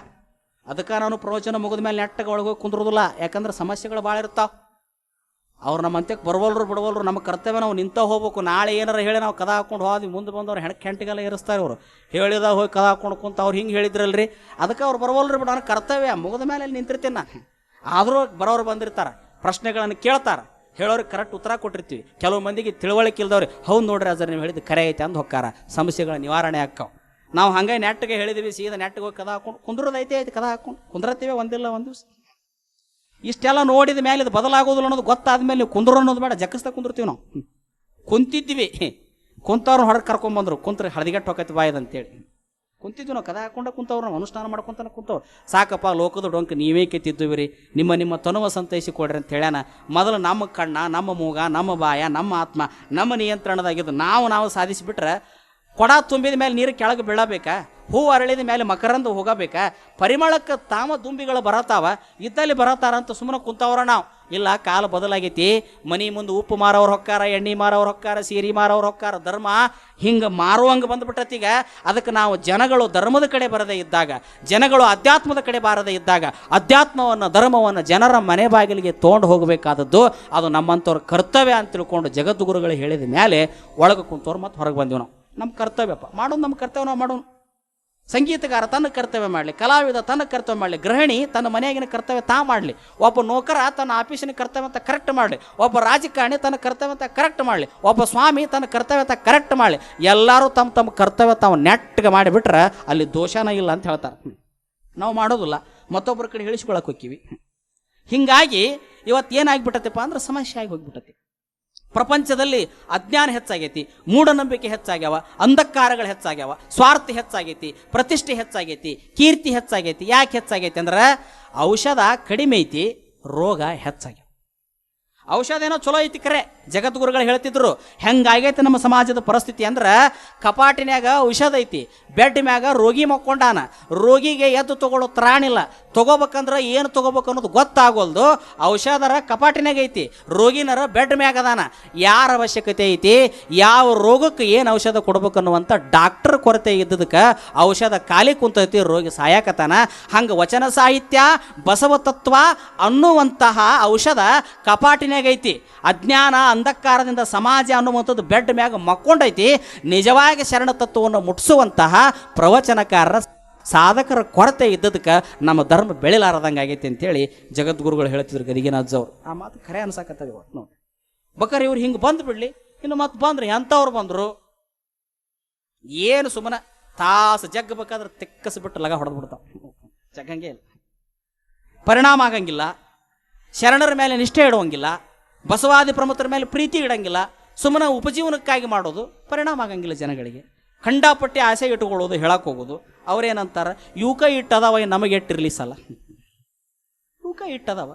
[SPEAKER 1] ಅದಕ್ಕೆ ನಾನು ಪ್ರವಚನ ಮುಗಿದ ಮೇಲೆ ನೆಟ್ಟಗೆ ಒಳಗೋಗಿ ಕುಂದ್ರೋದಿಲ್ಲ. ಯಾಕಂದ್ರೆ ಸಮಸ್ಯೆಗಳು ಭಾಳ ಇರ್ತಾವೆ. ಅವ್ರು ನಮ್ಮ ಅಂತ್ಯಕ್ಕೆ ಬಿಡವಲ್ರು. ನಮ್ಮ ಕರ್ತವ್ಯ ನಾವು ನಿಂತ ಹೋಗ್ಬೇಕು. ನಾಳೆ ಏನಾರ ಹೇಳಿ ನಾವು ಕದ ಹಾಕೊಂಡು ಹೋದ್ವಿ, ಮುಂದೆ ಬಂದವ್ರು ಹೆಂಟಿಗೆಲ್ಲ ಏರಿಸ್ತಾರೆ. ಅವರು ಹೇಳಿದಾಗ ಹೋಗಿ ಕದ ಹಾಕೊಂಡು ಕುಂತ ಅವ್ರು ಹಿಂಗೆ ಹೇಳಿದ್ರಲ್ರಿ, ಅದಕ್ಕೆ ಅವ್ರು ಬರವಲ್ರಿ. ಬಿಡ ನನ್ನ ಕರ್ತವ್ಯ ಮುಗಿದ ಮೇಲೆ ಅಲ್ಲಿ ನಿಂತಿರ್ತೀನಿ ನಾನು. ಆದರೂ ಬರೋರು ಬಂದಿರ್ತಾರೆ, ಪ್ರಶ್ನೆಗಳನ್ನು ಕೇಳ್ತಾರೆ, ಹೇಳೋರಿಗೆ ಕರೆಕ್ಟ್ ಉತ್ತರ ಕೊಟ್ಟಿರ್ತೀವಿ. ಕೆಲವು ಮಂದಿಗೆ ತಿಳುವಳಿಕೆ ಇಲ್ದವ್ರಿ, ಹೌದು ನೋಡ್ರಿ ಅಜರ್ ನೀವು ಹೇಳಿದ್ದು ಕರೆ ಐತೆ ಅಂದು ಹೊಕ್ಕಾರ, ಸಮಸ್ಯೆಗಳ ನಿವಾರಣೆ ಆಕ್ಕಾವ. ನಾವು ಹಂಗೆ ನೆಟ್ಟಿಗೆ ಹೇಳಿದ್ವಿ, ಸೀದಾ ನೆಟ್ಟಿಗೆ ಹೋಗಿ ಕದ ಹಾಕೊಂಡು ಕುಂದ್ರದೈತೆ ಐತೆ, ಕದ ಹಾಕೊಂಡು ಕುಂದ್ರತ್ತೀವಿ ಒಂದಿಲ್ಲ ಒಂದು ದಿವಸ. ಇಷ್ಟೆಲ್ಲ ನೋಡಿದ ಮೇಲೆ ಇದು ಬದಲಾಗೋದಿಲ್ಲ ಅನ್ನೋದು ಗೊತ್ತಾದ ಮೇಲೆ ನೀವು ಕುಂದ್ರು ಅನ್ನೋದು ಬೇಡ, ಜಕ್ಕಸ್ತಾ ಕುಂದಿರ್ತೀವಿ ನಾವು. ಕುಂತಿದ್ವಿ, ಕುಂತವ್ರನ್ನ ಹೊರಗೆ ಕರ್ಕೊಂಬಂದ್ರು, ಕುಂತ್ರೆ ಹಳದಿಗಟ್ಟು ಹೋಗೈತೆ ಬಾಯದ ಅಂತೇಳಿ ಕುಂತಿದ್ವಿ ನಾವು. ಕದ ಹಾಕೊಂಡ ಕುಂತವ್ರು, ನಾವು ಅನುಷ್ಠಾನ ಮಾಡ್ಕೊಂತಾನೆ ಕುಂತವ್ರು. ಸಾಕಪ್ಪ ಲೋಕದ ಡೊಂಕ ನೀವೇ ಕೆತ್ತಿದ್ದೀವಿ ರೀ, ನಿಮ್ಮ ತನುವ ಸಂತೈಸಿ ಕೊಡ್ರಿ ಅಂತ ಹೇಳ್ಯಾನ. ಮೊದಲು ನಮ್ಮ ಕಣ್ಣ, ನಮ್ಮ ಮೂಗ, ನಮ್ಮ ಬಾಯ, ನಮ್ಮ ಆತ್ಮ, ನಮ್ಮ ನಿಯಂತ್ರಣದಾಗಿದ್ದು ನಾವು ಸಾಧಿಸಿಬಿಟ್ರೆ ಕೊಡ ತುಂಬಿದ ಮೇಲೆ ನೀರು ಕೆಳಗೆ ಬೀಳಬೇಕಾ? ಹೂ ಅರಳಿದ ಮೇಲೆ ಮಕರಂದ ಹೋಗಬೇಕಾ? ಪರಿಮಳಕ್ಕೆ ತಾಮ ದುಂಬಿಗಳು ಬರತಾವ, ಇದ್ದಲ್ಲಿ ಬರತಾರ ಅಂತ ಸುಮ್ಮನೆ ಕುಂತವ್ರ ನಾವು. ಇಲ್ಲ, ಕಾಲ ಬದಲಾಗೈತಿ. ಮನಿ ಮುಂದೆ ಉಪ್ಪು ಮಾರವ್ರು ಹೊಕ್ಕಾರ, ಎಣ್ಣೆ ಮಾರವ್ರು ಹೊಕ್ಕಾರ, ಸೀರೆ ಮಾರವ್ರು ಹೊಕ್ಕಾರ. ಧರ್ಮ ಹಿಂಗೆ ಮಾರುವಂಗೆ ಬಂದುಬಿಟ್ಟತೀಗ. ಅದಕ್ಕೆ ನಾವು ಜನಗಳು ಧರ್ಮದ ಕಡೆ ಬರದೇ ಇದ್ದಾಗ, ಜನಗಳು ಅಧ್ಯಾತ್ಮದ ಕಡೆ ಬಾರದೇ ಇದ್ದಾಗ, ಅಧ್ಯಾತ್ಮವನ್ನು ಧರ್ಮವನ್ನು ಜನರ ಮನೆ ಬಾಗಿಲಿಗೆ ತೊಗೊಂಡು ಹೋಗಬೇಕಾದದ್ದು ಅದು ನಮ್ಮಂಥವ್ರ ಕರ್ತವ್ಯ ಅಂತ ತಿಳ್ಕೊಂಡು ಜಗದ್ಗುರುಗಳು ಹೇಳಿದ ಮೇಲೆ ಒಳಗೆ ಕುಂತವ್ರು ಮತ್ತು ಹೊರಗೆ ಬಂದೀವಿ ನಾವು. ನಮ್ಮ ಕರ್ತವ್ಯಪ್ಪ ಮಾಡೋದು, ನಮ್ಮ ಕರ್ತವ್ಯ ನಾವು ಮಾಡೋಣ. ಸಂಗೀತಗಾರ ತನ್ನ ಕರ್ತವ್ಯ ಮಾಡಲಿ, ಕಲಾವಿದ ತನ್ನ ಕರ್ತವ್ಯ ಮಾಡಲಿ, ಗೃಹಿಣಿ ತನ್ನ ಮನೆಯಾಗಿನ ಕರ್ತವ್ಯ ತಾ ಮಾಡಲಿ, ಒಬ್ಬ ನೌಕರ ತನ್ನ ಆಫೀಸಿನ ಕರ್ತವ್ಯ ಅಂತ ಕರೆಕ್ಟ್ ಮಾಡಲಿ, ಒಬ್ಬ ರಾಜಕಾರಣಿ ತನ್ನ ಕರ್ತವ್ಯ ಅಂತ ಕರೆಕ್ಟ್ ಮಾಡಲಿ, ಒಬ್ಬ ಸ್ವಾಮಿ ತನ್ನ ಕರ್ತವ್ಯ ಅಂತ ಕರೆಕ್ಟ್ ಮಾಡಲಿ. ಎಲ್ಲರೂ ತಮ್ಮ ಕರ್ತವ್ಯ ತಾವು ನೆಟ್ಟಿಗೆ ಮಾಡಿಬಿಟ್ರೆ ಅಲ್ಲಿ ದೋಷನ ಇಲ್ಲ ಅಂತ ಹೇಳ್ತಾರೆ. ನಾವು ಮಾಡೋದಿಲ್ಲ, ಮತ್ತೊಬ್ಬರ ಕಡೆ ಹೇಳಿಸ್ಕೊಳಕ್ಕೆ ಹೋಗ್ತೀವಿ. ಹೀಗಾಗಿ ಇವತ್ತು ಏನಾಗಿಬಿಟ್ಟತ್ತಪ್ಪ ಅಂದ್ರೆ ಸಮಸ್ಯೆ ಆಗಿ ಹೋಗ್ಬಿಟ್ಟತಿ. ಪ್ರಪಂಚದಲ್ಲಿ ಅಜ್ಞಾನ ಹೆಚ್ಚಾಗೈತಿ, ಮೂಢನಂಬಿಕೆ ಹೆಚ್ಚಾಗ್ಯಾವ, ಅಂಧಕಾರಗಳು ಹೆಚ್ಚಾಗ್ಯಾವ, ಸ್ವಾರ್ಥ ಹೆಚ್ಚಾಗೈತಿ, ಪ್ರತಿಷ್ಠೆ ಹೆಚ್ಚಾಗೈತಿ, ಕೀರ್ತಿ ಹೆಚ್ಚಾಗೈತಿ. ಯಾಕೆ ಹೆಚ್ಚಾಗೈತಿ ಅಂದ್ರೆ ಔಷಧ ಕಡಿಮೆ ಐತಿ, ರೋಗ ಹೆಚ್ಚಾಗ್ಯಾವ. ಔಷಧ ಏನೋ ಚಲೋ ಐತಿ ಕರೆ, ಜಗದ್ಗುರುಗಳು ಹೇಳ್ತಿದ್ರು. ಹೆಂಗಾಗೈತೆ ನಮ್ಮ ಸಮಾಜದ ಪರಿಸ್ಥಿತಿ ಅಂದ್ರೆ, ಕಪಾಟಿನ್ಯಾಗ ಔಷಧ ಐತಿ, ಬೆಡ್ ಮ್ಯಾಗ ರೋಗಿ ಮಕ್ಕೊಂಡಾನ, ರೋಗಿಗೆ ಎದ್ದು ತಗೊಳ್ಳೋ ತ್ರಾಣಿಲ್ಲ, ತಗೋಬೇಕಂದ್ರೆ ಏನು ತಗೋಬೇಕು ಅನ್ನೋದು ಗೊತ್ತಾಗೋಲ್ದು. ಔಷಧರ ಕಪಾಟಿನಾಗ ಐತಿ, ರೋಗಿನರ ಬೆಡ್ ಮ್ಯಾಗ ಅದಾನ. ಯಾರ ಅವಶ್ಯಕತೆ ಐತಿ, ಯಾವ ರೋಗಕ್ಕೆ ಏನು ಔಷಧ ಕೊಡ್ಬೇಕು ಅನ್ನುವಂಥ ಡಾಕ್ಟರ್ ಕೊರತೆ ಇದ್ದದಕ್ಕೆ ಔಷಧ ಖಾಲಿ ಕುಂತೈತಿ, ರೋಗಿ ಸಾಯಕತಾನ. ಹಂಗೆ ವಚನ ಸಾಹಿತ್ಯ, ಬಸವ ತತ್ವ ಅನ್ನುವಂತಹ ಔಷಧ ಕಪಾಟಿನ ಐತಿ. ಅಜ್ಞಾನ ಅಂಧಕಾರದಿಂದ ಸಮಾಜ ಅನ್ನುವಂಥದ್ದು ಬೆಡ್ ಮ್ಯಾಗ ಮಕ್ಕೊಂಡೈತಿ. ನಿಜವಾಗಿ ಶರಣ ತತ್ವವನ್ನು ಮುಟ್ಟಿಸುವಂತಹ ಪ್ರವಚನಕಾರರ, ಸಾಧಕರ ಕೊರತೆ ಇದ್ದದಕ್ಕೆ ನಮ್ಮ ಧರ್ಮ ಬೆಳಿಲಾರದಂಗೆ ಆಗೈತಿ ಅಂತೇಳಿ ಜಗದ್ಗುರುಗಳು ಹೇಳ್ತಿದ್ರು ಗದಿಗೆನಾಥ್ಜವ್ರು. ಆ ಮಾತು ಖರೆ ಅನ್ಸಾಕತ್ತದ ಇವತ್ತು ನೋಡಿ. ಬೇಕಾರೆ ಇವ್ರು ಹಿಂಗೆ ಬಂದು ಬಿಡ್ಲಿ, ಇನ್ನು ಮತ್ತೆ ಬಂದ್ರು ಎಂಥವ್ರು ಬಂದರು, ಏನು ಸುಮ್ಮನೆ ತಾಸು ಜಗ್ಗಬೇಕಾದ್ರೆ ತೆಕ್ಕಸ್ಬಿಟ್ಟು ಲಗ ಹೊಡೆದು ಬಿಡ್ತಾವೆ, ಜಗ್ಗಂಗೆ ಇಲ್ಲ, ಪರಿಣಾಮ ಆಗಂಗಿಲ್ಲ. ಶರಣರ ಮೇಲೆ ನಿಷ್ಠೆ ಇಡುವಂಗಿಲ್ಲ, ಬಸವಾದಿ ಪ್ರಮುಖರ ಮೇಲೆ ಪ್ರೀತಿ ಇಡಂಗಿಲ್ಲ, ಸುಮ್ಮನೆ ಉಪಜೀವನಕ್ಕಾಗಿ ಮಾಡೋದು, ಪರಿಣಾಮ ಆಗಂಗಿಲ್ಲ ಜನಗಳಿಗೆ. ಖಂಡಾಪಟ್ಟಿ ಆಸೆ ಇಟ್ಕೊಳ್ಳೋದು, ಹೇಳಕ್ಕೆ ಹೋಗೋದು. ಅವ್ರೇನಂತಾರೆ, ಯೂಕ ಇಟ್ಟದವ ನಮಗೆ ಎಟ್ಟಿರ್ಲಿ ಸಲ, ಯೂಕ ಇಟ್ಟದವ